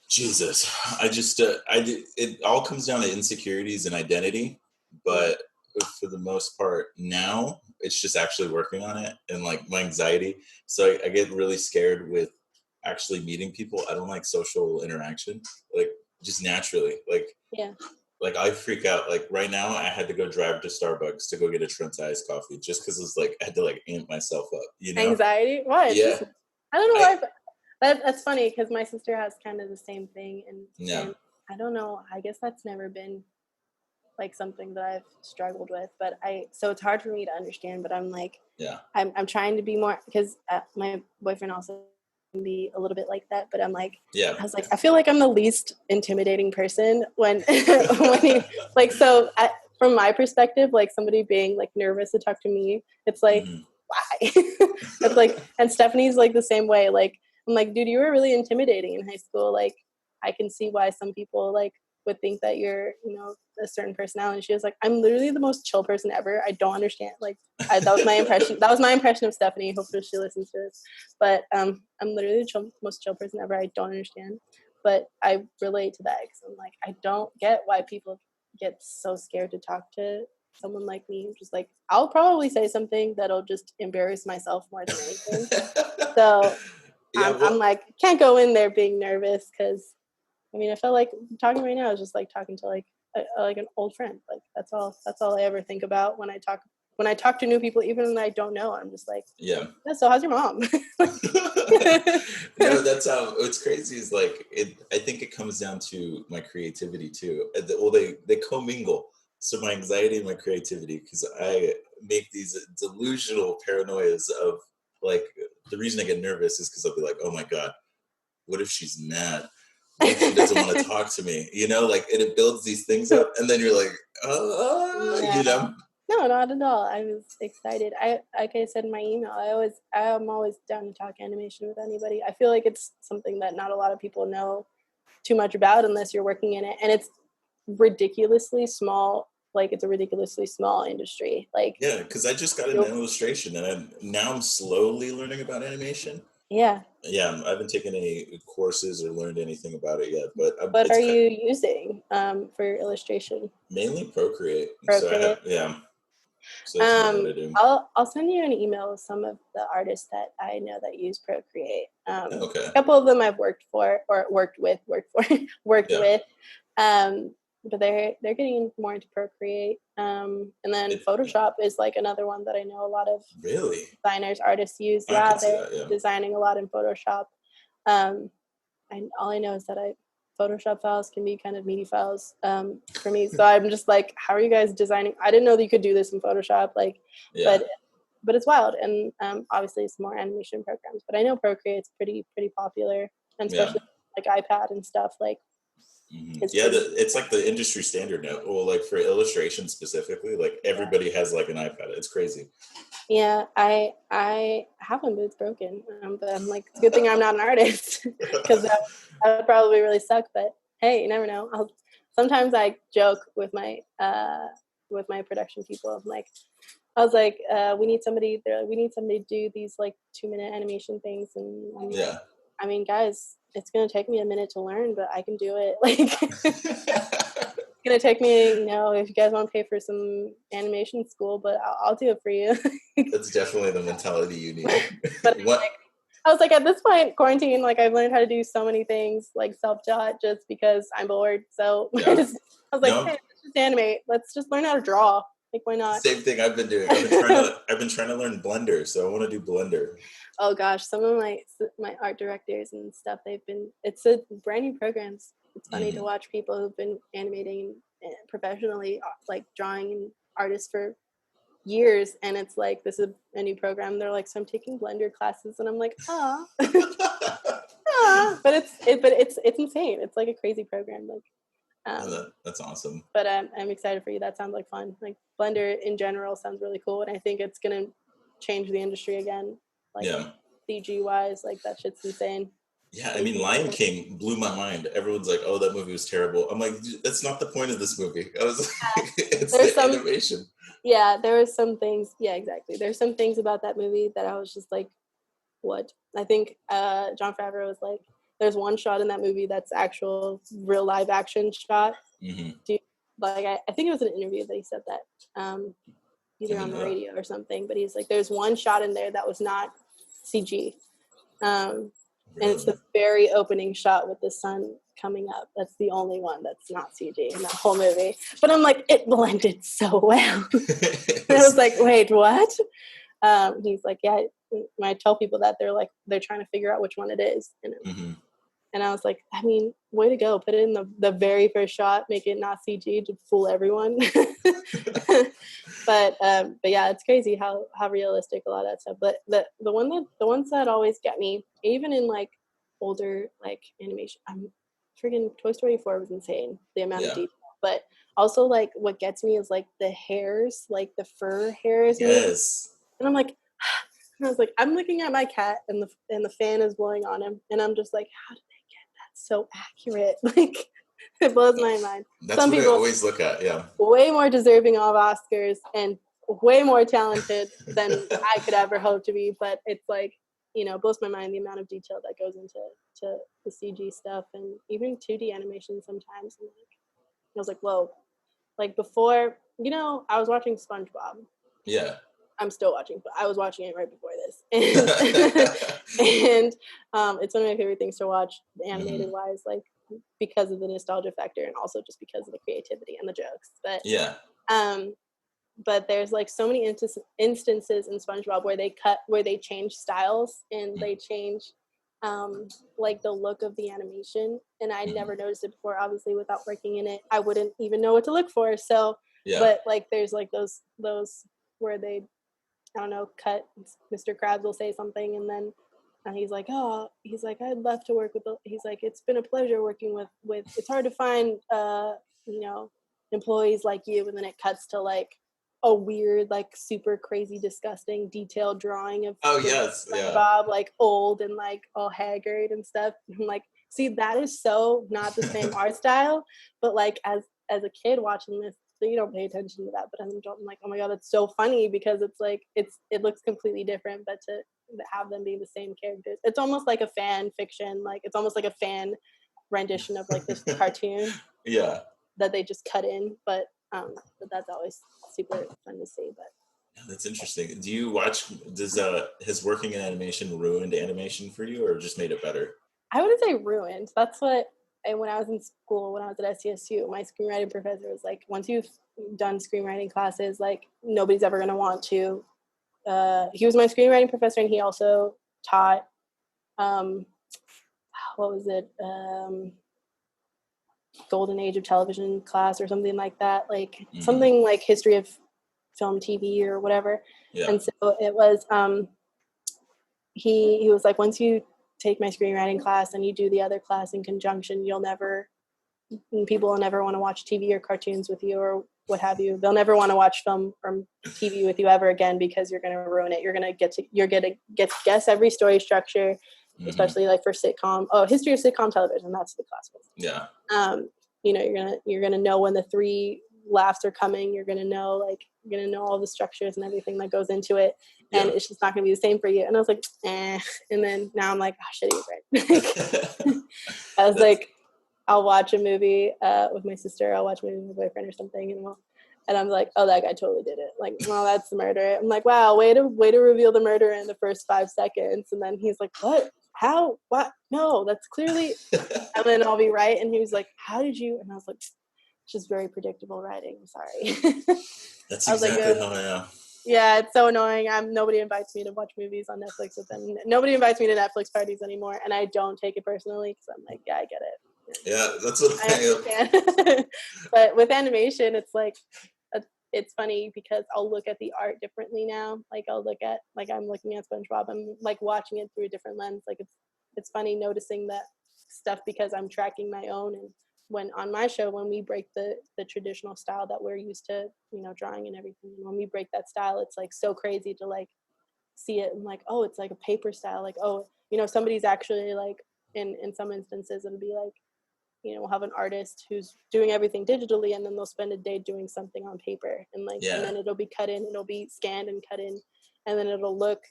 Jesus, it all comes down to insecurities and identity, but for the most part now it's just actually working on it, and like my anxiety. So I get really scared with actually meeting people. I don't like social interaction, like just naturally. Yeah. Like I freak out. Like right now, I had to go drive to Starbucks to go get a Trent iced coffee just because it's like I had to like amp myself up. You know? Anxiety? Why? It's Yeah. just, I don't know why. That's funny because my sister has kind of the same thing, and I don't know. I guess that's never been like something that I've struggled with, but so it's hard for me to understand. But I'm like, I'm trying to be more, because my boyfriend also can be a little bit like that. But I'm like, I was like, I feel like I'm the least intimidating person when when you like. So from my perspective, like somebody being like nervous to talk to me, it's like, why? It's like, and Stephanie's like the same way. Like I'm like, dude, you were really intimidating in high school. Like I can see why some people like would think that you're, a certain personality. She was like, I'm literally the most chill person ever. I don't understand. Like that was my impression. That was my impression of Stephanie. Hopefully she listens to this. But I'm literally the most chill person ever. I don't understand. But I relate to that because I'm like, I don't get why people get so scared to talk to someone like me. Just like, I'll probably say something that'll just embarrass myself more than anything. So I'm like, can't go in there being nervous because, I mean, I felt like talking right now is just like talking to like an old friend. Like that's all I ever think about when I talk to new people, even when I don't know. I'm just like, so how's your mom? No, that's what's crazy is like I think it comes down to my creativity too. Well, they commingle. So my anxiety and my creativity, because I make these delusional paranoias of like the reason I get nervous is because I'll be like, oh my god, what if she's mad? What if she doesn't want to talk to me? Like, and it builds these things up, and then you're like, No, not at all. I was excited. Like I said in my email, I'm always down to talk animation with anybody. I feel like it's something that not a lot of people know too much about unless you're working in it, and it's ridiculously small. Like it's a ridiculously small industry. Like because I just got into illustration, and now I'm slowly learning about animation. Yeah, I haven't taken any courses or learned anything about it yet. But what are you using for your illustration? Mainly Procreate. Procreate. So that's what I do. I'll send you an email with some of the artists that I know that use Procreate. Okay. A couple of them I've worked with. But they're getting more into Procreate. And then Photoshop is like another one that I know a lot of designers, artists use. They're designing a lot in Photoshop. And all I know is that Photoshop files can be kind of meaty files for me. So I'm just like, how are you guys designing? I didn't know that you could do this in Photoshop. But it's wild. And obviously it's more animation programs. But I know Procreate's pretty popular, and especially like iPad and stuff. Like, it's like the industry standard now. Well, like for illustration specifically, like everybody has like an iPad. It's crazy. Yeah, I have one, but it's broken. But I'm like, it's a good thing I'm not an artist because that would probably really suck. But hey, you never know. Sometimes I joke with my production people. I was like, we need somebody. We need somebody to do these like 2-minute animation things, and I mean, guys, it's gonna take me a minute to learn, but I can do it. It's gonna take me, if you guys want to pay for some animation school, but I'll do it for you. That's definitely the mentality you need. But I was like, at this point, quarantine, like I've learned how to do so many things, like self-taught, just because I'm bored. So I was like, hey, let's just animate. Let's just learn how to draw. Like, why not? Same thing I've been doing. I've been trying to learn Blender, so I want to do Blender. Oh gosh, some of my art directors and stuff, it's a brand new programs. It's funny to watch people who've been animating professionally, like drawing and artists for years, and it's like, this is a new program. They're like, so I'm taking Blender classes, and I'm like, but it's insane. It's like a crazy program. Like, that's awesome. But I'm excited for you. That sounds like fun. Like Blender in general sounds really cool, and I think it's gonna change the industry again. Like CG wise, like that shit's insane. Yeah, I mean, Lion King blew my mind. Everyone's like, "Oh, that movie was terrible." I'm like, "That's not the point of this movie." I was like, "It's the animation." Yeah, there was some things. Yeah, exactly. There's some things about that movie that I was just like, "What?" I think Jon Favreau was like, "There's one shot in that movie that's actual real live action shot." I think it was an interview that he said that, either on the radio or something. But he's like, "There's one shot in there that was not CG." And it's the very opening shot with the sun coming up. That's the only one that's not CG in that whole movie. But I'm like, it blended so well. And I was like, wait, what? He's like, yeah. When I tell people that, they're trying to figure out which one it is. And I was like, I mean, way to go. Put it in the very first shot, make it not CG to fool everyone. But yeah, it's crazy how realistic a lot of that stuff. But the ones that always get me, even in like older like animation, I'm freaking Toy Story 4 was insane, the amount of detail. But also like what gets me is like the hairs, like the fur hairs. Yes. And I'm like, and I was like, I'm looking at my cat and the fan is blowing on him, and I'm just like, how did they get that so accurate? Like, it blows my mind. That's some what people I always look at. Yeah. Way more deserving of Oscars and way more talented than I could ever hope to be. But it's like, you know, it blows my mind the amount of detail that goes into the CG stuff and even 2D animation sometimes. And like, I was like, whoa. Like before, you know, I was watching SpongeBob. Yeah. I'm still watching, but I was watching it right before this. And it's one of my favorite things to watch animated wise, like because of the nostalgia factor and also just because of the creativity and the jokes. But yeah. But there's like so many instances in SpongeBob where they change styles and they change like the look of the animation. And I never noticed it before, obviously, without working in it. I wouldn't even know what to look for. So, but like there's like those where they, I don't know, cut. Mr. Krabs will say something, and then he's like, I'd love to work with. He's like, it's been a pleasure working with. It's hard to find, you know, employees like you. And then it cuts to like a weird, like super crazy, disgusting, detailed drawing of Bob, like old and like all haggard and stuff. And I'm like, see, that is so not the same art style. But like as a kid watching this, so you don't pay attention to that, but I'm like, oh my god, it's so funny because it's like it looks completely different, but to have them be the same characters, it's almost like a fan fiction, like it's almost like a fan rendition of like this cartoon that they just cut in, but that's always super fun to see. But that's interesting. Do you watch, does his working in animation ruined animation for you or just made it better? I wouldn't say ruined. That's what. And when I was in school, when I was at SCSU, my screenwriting professor was like, once you've done screenwriting classes, like nobody's ever going to want to. He was my screenwriting professor, and he also taught, what was it? Golden Age of Television class or something like that. Like something like history of film, TV or whatever. Yeah. And so it was, he was like, once you take my screenwriting class and you do the other class in conjunction, people will never want to watch TV or cartoons with you or what have you. They'll never want to watch film or TV with you ever again because you're going to ruin it. You're going to guess every story structure, especially like for sitcom. Oh, history of sitcom television. That's the class. Yeah. You know, you're gonna know when the 3 laughs are coming. You're gonna know all the structures and everything that goes into it. And it's just not going to be the same for you. And I was like, eh. And then now I'm like, oh, shit, he's right. I was like, I'll watch a movie with my sister. I'll watch a movie with my boyfriend or something. And I'm like, oh, that guy totally did it. Like, well, that's the murder. I'm like, wow, way to reveal the murder in the first 5 seconds. And then he's like, what? How? What? No, that's clearly. And then I'll be right. And he was like, how did you? And I was like, it's just very predictable writing. I'm sorry. That's exactly how I am. Yeah, it's so annoying. Nobody invites me to watch movies on Netflix with them. Nobody invites me to Netflix parties anymore, and I don't take it personally because I'm like, yeah, I get it. Yeah, that's what I am. But with animation, it's like, it's funny because I'll look at the art differently now. Like I'll look at, like I'm looking at SpongeBob, I'm like watching it through a different lens. Like it's funny noticing that stuff because I'm tracking my own. And when on my show, when we break the traditional style that we're used to, you know, drawing and everything, and when we break that style, it's like so crazy to like see it and like, oh, it's like a paper style. Like, oh, you know, somebody's actually like in some instances it'll be like, you know, we'll have an artist who's doing everything digitally and then they'll spend a day doing something on paper and like, and then it'll be cut in, it'll be scanned and cut in, and then it'll look,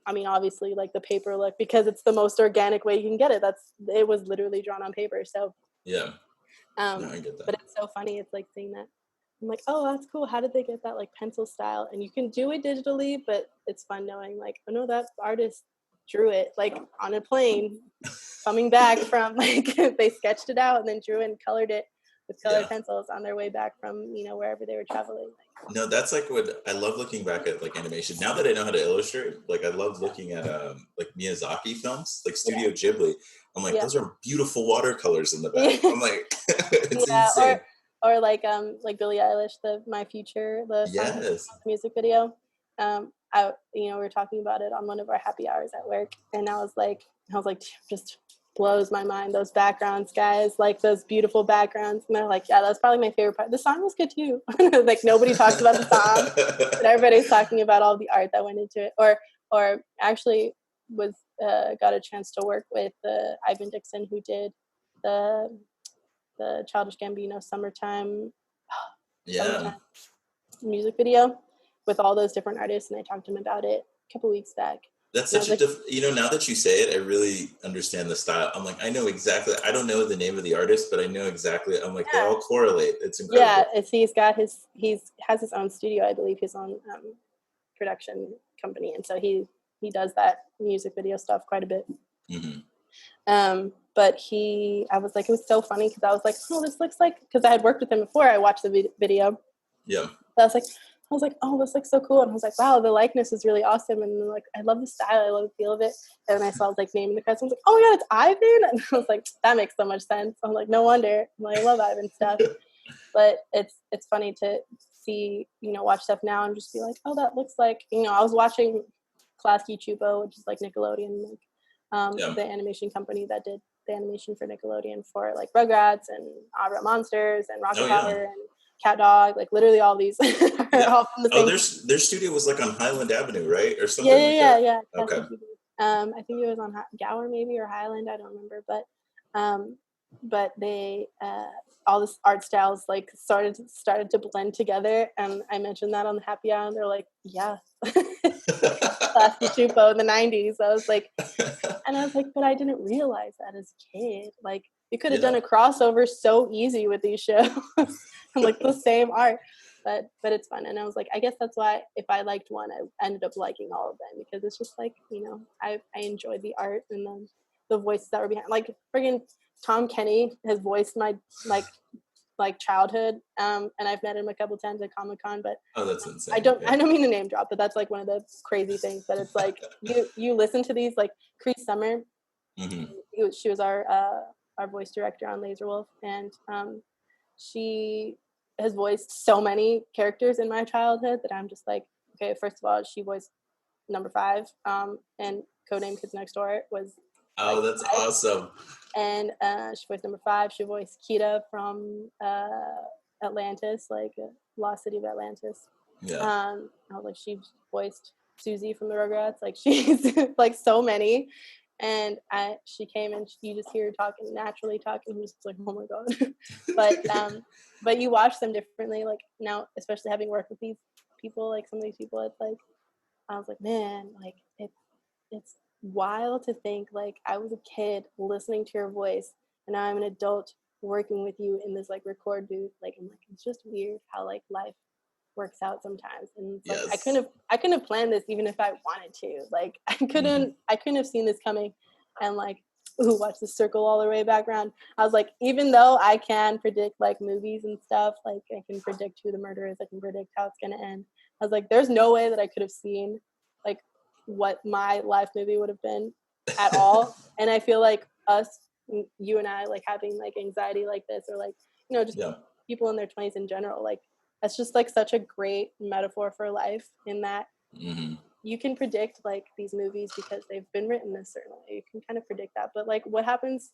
I mean, obviously like the paper look, because it's the most organic way you can get it. It was literally drawn on paper. So yeah. No, I get that. But it's so funny. It's like seeing that. I'm like, oh, that's cool. How did they get that like pencil style? And you can do it digitally, but it's fun knowing like, oh no, that artist drew it like on a plane coming back from like they sketched it out and then drew it and colored it with colored pencils on their way back from, you know, wherever they were traveling. No, that's like what I love looking back at, like animation. Now that I know how to illustrate, like I love looking at like Miyazaki films, like Studio Ghibli. I'm like, those are beautiful watercolors in the back. I'm like, it's insane. Or like Billie Eilish, the My Future, the music video. We were talking about it on one of our happy hours at work, and I was like, just blows my mind, those backgrounds, guys, like those beautiful backgrounds. And they're like, yeah, that's probably my favorite part. The song was good too. Like nobody talks about the song, but everybody's talking about all the art that went into it. Or actually was got a chance to work with Ivan Dixon, who did the Childish Gambino Summertime music video with all those different artists, and I talked to him about it a couple weeks back. That's such a now that you say it, I really understand the style. I'm like, I know exactly. I don't know the name of the artist, but I know exactly. I'm like, they all correlate. It's incredible. Yeah, he has his own studio, I believe, his own production company, and so he does that music video stuff quite a bit. Mm-hmm. But I was like, it was so funny because I was like, oh, this looks like, because I had worked with him before I watched the video. Yeah. So I was like, oh, this looks so cool. And I was like, wow, the likeness is really awesome. And like, I love the style. I love the feel of it. And then I saw like name in the credits. I was like, oh my God, it's Ivan. And I was like, that makes so much sense. I'm like, no wonder. I'm like, I love Ivan stuff. But it's funny to see, watch stuff now and just be like, oh, that looks like, I was watching Klasky Chupo, which is like Nickelodeon, the animation company that did the animation for Nickelodeon for like Rugrats and Abra Monsters and Rocket Power and Cat Dog, like literally all these are all from the same. Their studio was like on Highland Avenue, right, or something? Yeah. Okay. I think it was on Gower maybe or Highland, I don't remember, but they all this art styles like started to blend together, and I mentioned that on the happy hour, and they're like, yeah, Klasky Chupo in the 90s. I was like, but I didn't realize that as a kid. Like, you could have done a crossover so easy with these shows. I'm like, the same art, but it's fun. And I was like, I guess that's why if I liked one, I ended up liking all of them, because it's just like, I enjoyed the art and the voices that were behind. Like friggin' Tom Kenny has voiced my like childhood, and I've met him a couple times at Comic-Con, but that's insane. I don't mean to name drop, but that's like one of the crazy things that it's like you listen to these, like Cree Summer. Mm-hmm. She was our voice director on Laser Wolf, and she has voiced so many characters in my childhood that I'm just like, okay, first of all, she voiced number 5, and Codename Kids Next Door was that's 5. Awesome. And she voiced number 5. She voiced Kita from Atlantis, like Lost City of Atlantis. Yeah. I was like, she voiced Susie from the Rugrats. Like, she's like so many. And she came and you just hear her naturally talking. You're just like, oh my God. But you watch them differently. Like now, especially having worked with these people, like some of these people, it's like, I was like, man, like it's wild to think like I was a kid listening to your voice, and now I'm an adult working with you in this like record booth. Like, I'm like, it's just weird how like life works out sometimes. And it's like, I couldn't have planned this even if I wanted to. Like, I couldn't have seen this coming. And like, ooh, watch the circle all the way back around. I was like, even though I can predict like movies and stuff, like I can predict who the murderer is, I can predict how it's gonna end. I was like, there's no way that I could have seen like what my life movie would have been at all. And I feel like you and I, like having like anxiety like this, or like, just people in their 20s in general, like that's just like such a great metaphor for life, in that you can predict like these movies because they've been written a certain way. You can kind of predict that, but like what happens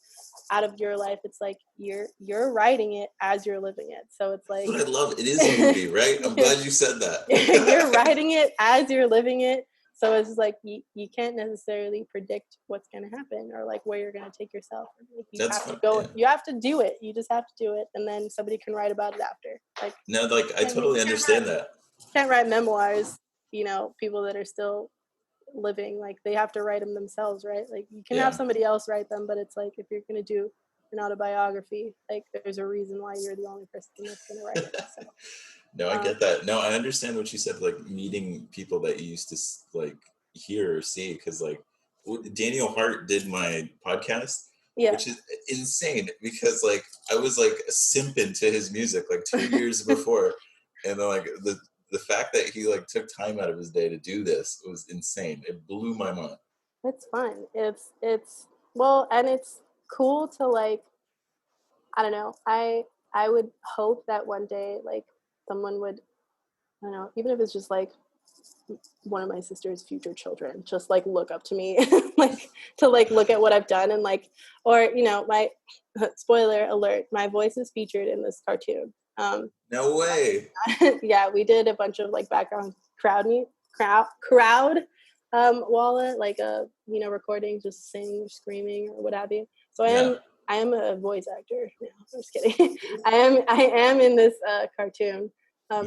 out of your life, it's like you're writing it as you're living it. So it's like, that's what I love. It is a movie, right? I'm glad you said that. You're writing it as you're living it. So it's just like you can't necessarily predict what's going to happen or like where you're going to take yourself. Like, you have to go. Yeah. You have to do it. You just have to do it, and then somebody can write about it after. Like, no, like I totally understand that. Can't write memoirs. People that are still living, like they have to write them themselves, right? Like you can have somebody else write them, but it's like if you're going to do an autobiography, like there's a reason why you're the only person that's going to write it. So. No, I get that. No, I understand what you said, like meeting people that you used to like hear or see, because like Daniel Hart did my podcast, Yeah. which is insane because like I was like simping to his music like 2 years before, and then like the fact that he like took time out of his day to do this was insane. It blew my mind. It's fun. It's well, and it's cool to like, I don't know. I would hope that one day like someone would, I don't know, even if it's just like one of my sister's future children, just like look up to me, like to like look at what I've done and like, or you know, my spoiler alert, my voice is featured in this cartoon. No way. Yeah, we did a bunch of like background crowd wallet, like you know, recording, just singing, screaming, or what have you. So I am a voice actor. No, I'm just kidding. I am in this cartoon,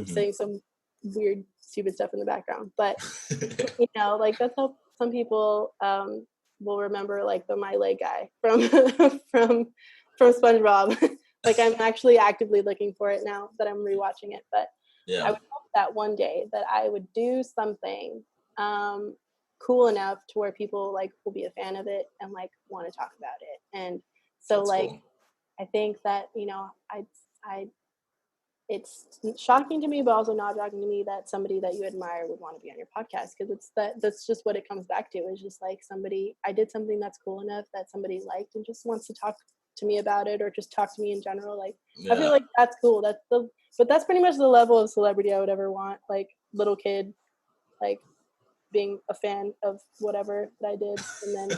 saying some weird, stupid stuff in the background. But you know, like that's how some people will remember like the My Leg guy from from SpongeBob. Like I'm actually actively looking for it now that I'm rewatching it. But I would hope that one day that I would do something cool enough to where people like will be a fan of it and like want to talk about it. And so That's like cool. I think that, you know, I it's shocking to me, but also not shocking to me that somebody that you admire would want to be on your podcast, because that's just what it comes back to. Is just like somebody, I did something that's cool enough that somebody liked and just wants to talk to me about it, or just talk to me in general. Like I feel like that's cool. But that's pretty much the level of celebrity I would ever want. Like little kid, like being a fan of whatever that I did, and then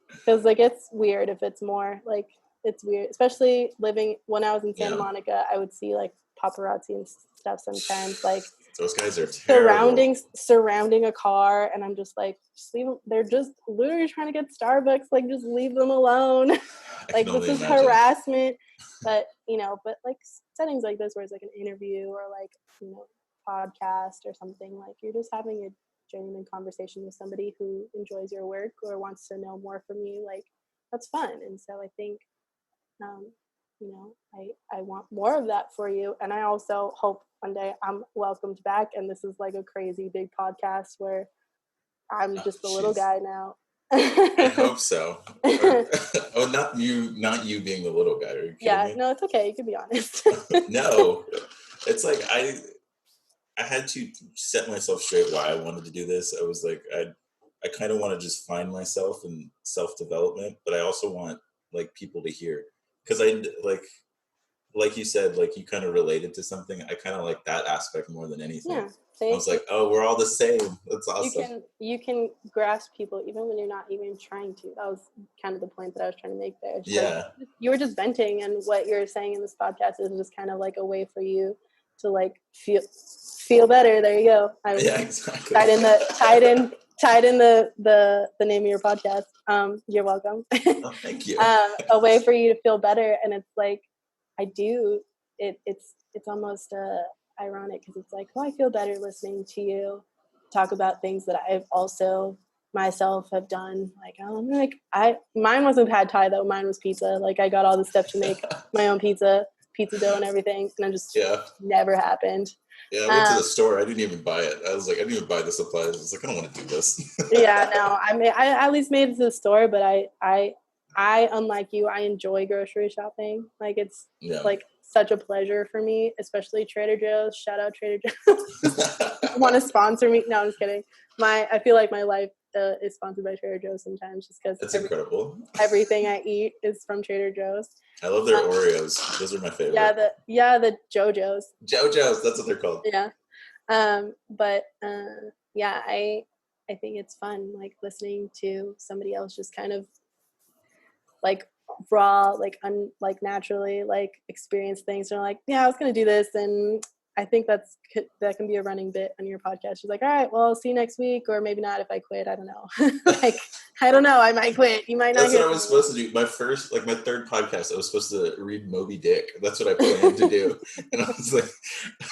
because like it's weird if it's more like, it's weird, especially living when I was in Santa Monica. I would see like paparazzi and stuff sometimes, like those guys are terrible. surrounding a car, and I'm just like, just leave them. They're just literally trying to get Starbucks. Like just leave them alone. Like this is harassment. But you know, but like settings like this where it's like an interview or like, you know, podcast or something, like you're just having a genuine conversation with somebody who enjoys your work or wants to know more from you, like that's fun. And so I think you know, I want more of that for you. And I also hope one day I'm welcomed back and this is like a crazy big podcast where I'm just a little guy now. I hope so. Oh, not you being the little guy. Are you kidding me? No, it's okay. You can be honest. No, it's like I had to set myself straight why I wanted to do this. I was like, I kind of want to just find myself in self-development, but I also want like people to hear, because I like you said, like you kind of related to something. I kind of like that aspect more than anything. Yeah, I was like, oh, we're all the same. That's awesome. You can grasp people even when you're not even trying to. That was kind of the point that I was trying to make there. Like, you were just venting, and what you're saying in this podcast is just kind of like a way for you to like feel better. There you go. Exactly. tied in the name of your podcast. You're welcome. Oh, thank you. A way for you to feel better, and it's like I do. It's almost ironic, because it's like, oh, I feel better listening to you talk about things that I've also myself have done. Like mine wasn't pad thai though. Mine was pizza. Like I got all the stuff to make my own pizza dough and everything, and I just never happened. Yeah, I went to the store. I didn't even buy it. I was like, I didn't even buy the supplies. I was like, I don't want to do this. Yeah, no. I at least made it to the store, but I unlike you, I enjoy grocery shopping. Like it's like such a pleasure for me, especially Trader Joe's. Shout out Trader Joe's. Want to sponsor me? No, I'm just kidding. I feel like my life is sponsored by Trader Joe's sometimes, just because that's incredible. Everything I eat is from Trader Joe's. I love their Oreos. Those are my favorite. The JoJo's. JoJo's, that's what they're called. Yeah. I think it's fun, like listening to somebody else just kind of like raw, like naturally like experience things. They're like, yeah, I was gonna do this, and I think that can be a running bit on your podcast. She's like, all right, well, I'll see you next week, or maybe not if I quit. I don't know. Like, I don't know. I might quit. You might not. That's what I was supposed to do. My third podcast, I was supposed to read Moby Dick. That's what I planned to do. And I was like,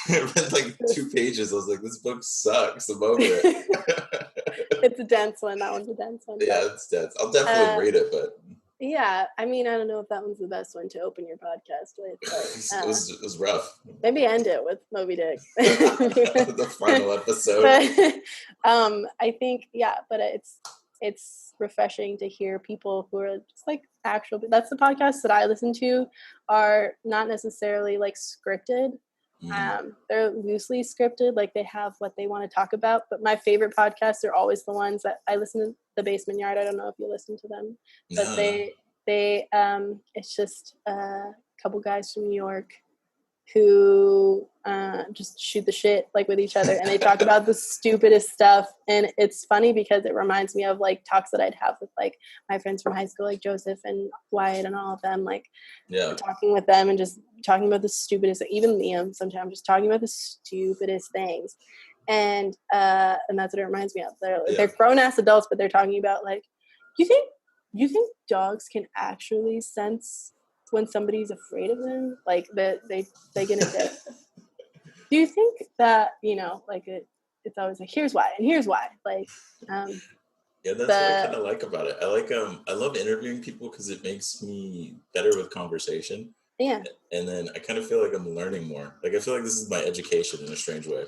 I read like 2 pages. I was like, this book sucks. I'm over it. It's a dense one. That one's a dense one. Yeah, it's dense. I'll definitely read it, but. Yeah, I mean, I don't know if that one's the best one to open your podcast with. But, it was rough. Maybe end it with Moby Dick. The final episode. But, I think, but it's it's refreshing to hear people who are just like actual. That's the podcasts that I listen to are not necessarily like scripted. They're loosely scripted, like they have what they want to talk about. But my favorite podcasts are always the ones that I listen to. The Basement Yard. I don't know if you listen to them, but they it's just a couple guys from New York who just shoot the shit like with each other, and they talk about the stupidest stuff. And it's funny because it reminds me of like talks that I'd have with like my friends from high school, like Joseph and Wyatt and all of them, like talking with them and just talking about the stupidest, even Liam sometimes, just talking about the stupidest things. And that's what it reminds me of. They're grown-ass adults, but they're talking about like, you think dogs can actually sense when somebody's afraid of them, like that they get into. Do you think that, like it's always like, here's why and here's why, like that's what I kind of like about it. I love interviewing people because it makes me better with conversation. Yeah. And then I kind of feel like I'm learning more. Like I feel like this is my education in a strange way.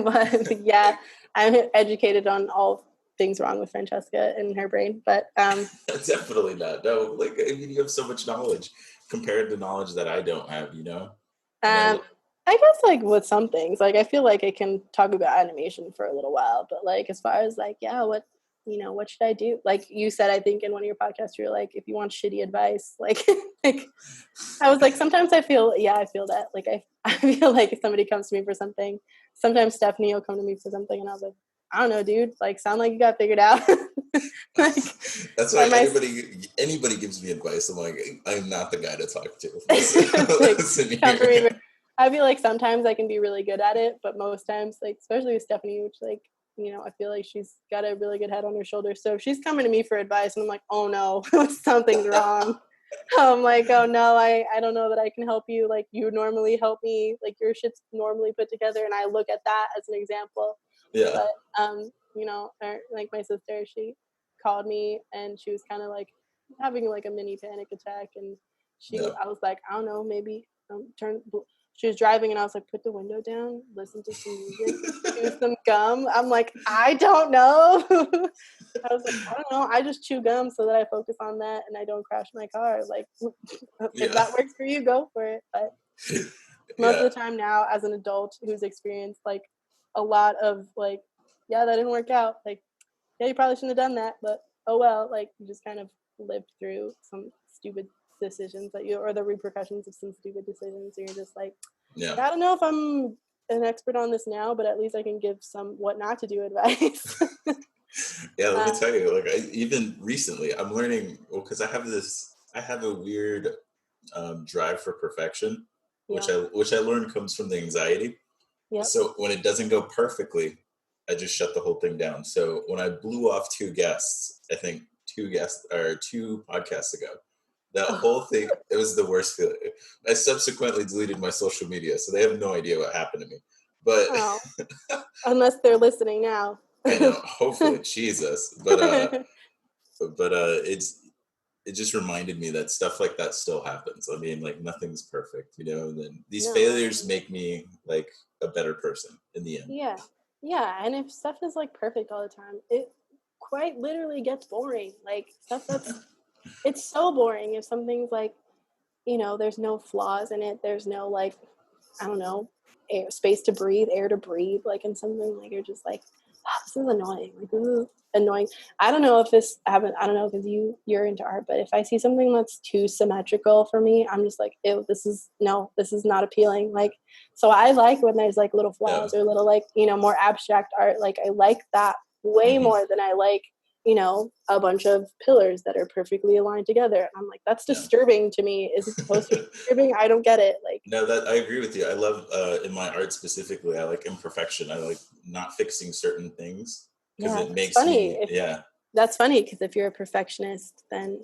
But yeah, I'm educated on all things wrong with Francesca and her brain, but definitely not. No, like I mean, you have so much knowledge compared to knowledge that I don't have, I guess like with some things, like I feel like I can talk about animation for a little while, but like as far as like, what should I do? Like you said, I think in one of your podcasts, you're like, if you want shitty advice, like, like I was like, sometimes I feel that. Like I feel like if somebody comes to me for something, sometimes Stephanie will come to me for something, and I was like, I don't know, dude. Like, sound like you got figured out. Like, that's why anybody gives me advice, I'm like, I'm not the guy to talk to. Listen here. I feel like sometimes I can be really good at it, but most times, like especially with Stephanie, which like, I feel like she's got a really good head on her shoulders. So if she's coming to me for advice and I'm like, oh no, something's wrong. I'm like, oh no, I don't know that I can help you. Like you normally help me, like your shit's normally put together, and I look at that as an example. Yeah. But like my sister, she called me and she was kind of like having like a mini panic attack, and I was like, I don't know, maybe she was driving and I was like, put the window down, listen to some music, chew some gum. I'm like, I don't know. I was like, I don't know. I just chew gum so that I focus on that and I don't crash my car. Like, if that works for you, go for it. But most of the time now, as an adult who's experienced like a lot of like, that didn't work out. Like, you probably shouldn't have done that, but oh well. Like, you just kind of lived through some stupid decisions or the repercussions of some stupid decisions. So you're just like, I don't know if I'm an expert on this now, but at least I can give some what not to do advice. Let me tell you, like even recently I'm learning, because I have a weird drive for perfection, which I learned comes from the anxiety. So when it doesn't go perfectly, I just shut the whole thing down. So when I blew off two guests, I think two podcasts ago, that whole thing, it was the worst feeling. I subsequently deleted my social media, so they have no idea what happened to me. But unless they're listening now. I know, hopefully, Jesus. But it just reminded me that stuff like that still happens. I mean, like nothing's perfect, and then these failures make me like a better person in the end. Yeah, and if stuff is like perfect all the time, it quite literally gets boring. Like stuff that's it's so boring if something's like, there's no flaws in it. There's no like, I don't know, space to breathe, air to breathe. Like in something like you're just like, this is annoying. Like this is annoying. I don't know if this happened. I don't know if you're into art, but if I see something that's too symmetrical for me, I'm just like, ew, this is not appealing. Like, so I like when there's like little flaws or little like, more abstract art. Like I like that way more than I like, a bunch of pillars that are perfectly aligned together. And I'm like, that's disturbing to me. Is it supposed to be disturbing? I don't get it. Like, no, that I agree with you. I love in my art specifically, I like imperfection. I like not fixing certain things because it makes me. That's funny because if you're a perfectionist, then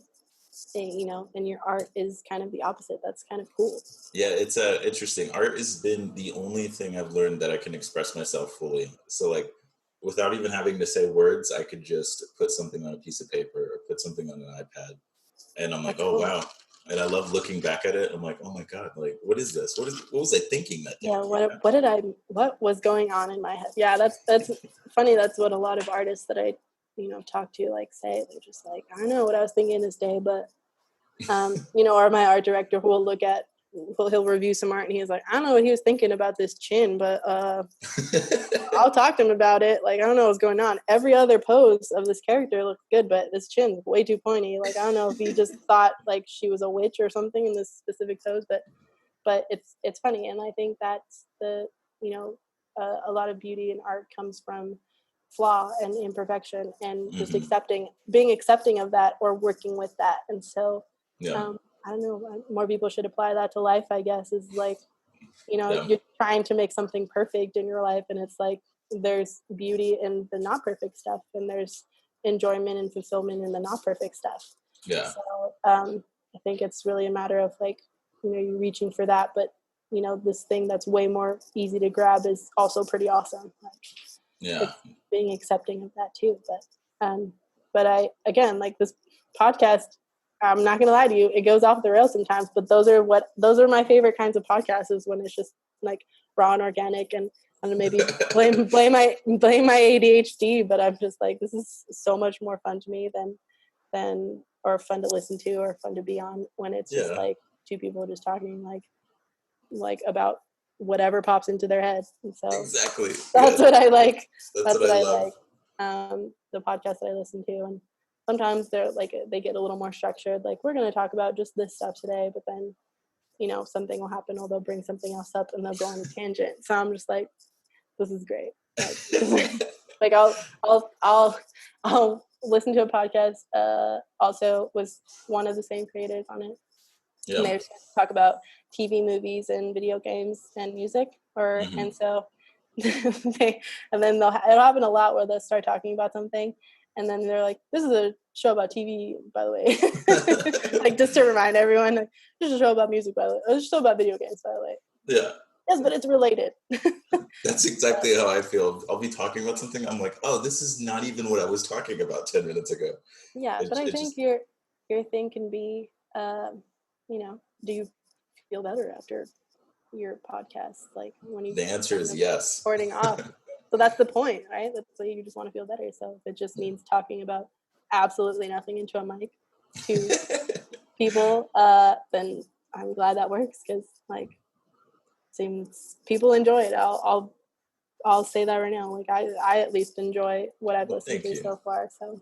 and your art is kind of the opposite. That's kind of cool. Yeah, it's interesting. Art has been the only thing I've learned that I can express myself fully. So like, without even having to say words, I could just put something on a piece of paper or put something on an iPad. And I'm like, oh, wow. And I love looking back at it. I'm like, oh my God, like, what is this? What was I thinking that day? Yeah, what was going on in my head? Yeah, that's funny. That's what a lot of artists that I talk to, like, say, they're just like, I don't know what I was thinking this day, but, or my art director who will he'll review some art and he's like, I don't know what he was thinking about this chin, but I'll talk to him about it. Like, I don't know what's going on. Every other pose of this character looks good, but this chin's way too pointy. Like, I don't know if he just thought like she was a witch or something in this specific pose, but it's funny. And I think that's a lot of beauty in art comes from flaw and imperfection and just being accepting of that or working with that. And so, I don't know, more people should apply that to life, I guess, is like, you're trying to make something perfect in your life. And it's like, there's beauty in the not perfect stuff and there's enjoyment and fulfillment in the not perfect stuff. Yeah. So I think it's really a matter of like, you're reaching for that, but this thing that's way more easy to grab is also pretty awesome. Like, being accepting of that too. But I, again, like this podcast, I'm not going to lie to you, it goes off the rails sometimes, but those are my favorite kinds of podcasts, is when it's just like raw and organic, and I'm gonna maybe blame my ADHD, but I'm just like, this is so much more fun to me than or fun to listen to or fun to be on when it's just like two people just talking like about whatever pops into their head. And so exactly, that's what I like. That's what I love. Like. The podcasts that I listen to, and sometimes they get a little more structured. Like, we're going to talk about just this stuff today, but then, something will happen or they'll bring something else up and they'll go on a tangent. So I'm just like, this is great. Like I'll listen to a podcast. Also was one of the same creators on it. Yeah. And they talk about TV, movies, and video games and music, and so it'll happen a lot where they'll start talking about something. And then they're like, this is a show about TV, by the way. Like, just to remind everyone, like, this is a show about music, by the way. It's a show about video games, by the way. Yeah. Yes, but it's related. That's exactly how I feel. I'll be talking about something. I'm like, oh, this is not even what I was talking about 10 minutes ago. Yeah, but I think your thing can be, do you feel better after your podcast? Like, when you... The answer is yes. Recording off. So that's the point, right? That's why you just want to feel better. So if it just means talking about absolutely nothing into a mic to people, then I'm glad that works, because like, seems people enjoy it. I'll say that right now. Like, I at least enjoy what I've listened to so far. So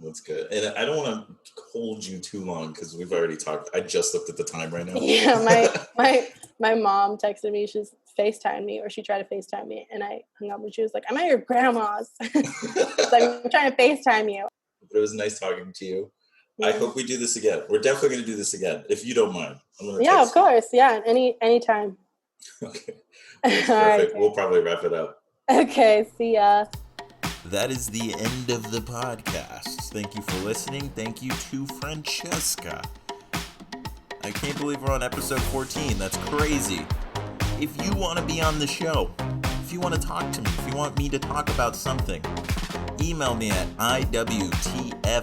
that's good. And I don't want to hold you too long because we've already talked. I just looked at the time right now. Yeah, my mom texted me. She's FaceTimed me, or she tried to FaceTime me, and I hung up, and she was like, I'm at your grandma's. It's like, I'm trying to FaceTime you. But it was nice talking to you. Yeah. I hope we do this again. We're definitely going to do this again, if you don't mind. Of course. Yeah, anytime. Okay. That's perfect. Right, we'll probably wrap it up. Okay, see ya. That is the end of the podcast. Thank you for listening. Thank you to Francesca. I can't believe we're on episode 14. That's crazy. If you want to be on the show, if you want to talk to me, if you want me to talk about something, email me at IWTFB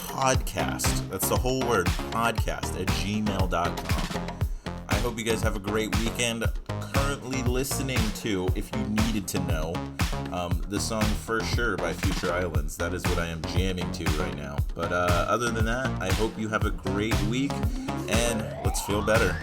podcast. That's the whole word, podcast, @gmail.com. I hope you guys have a great weekend. Currently listening to, if you needed to know, the song For Sure by Future Islands. That is what I am jamming to right now. But other than that, I hope you have a great week, and let's feel better.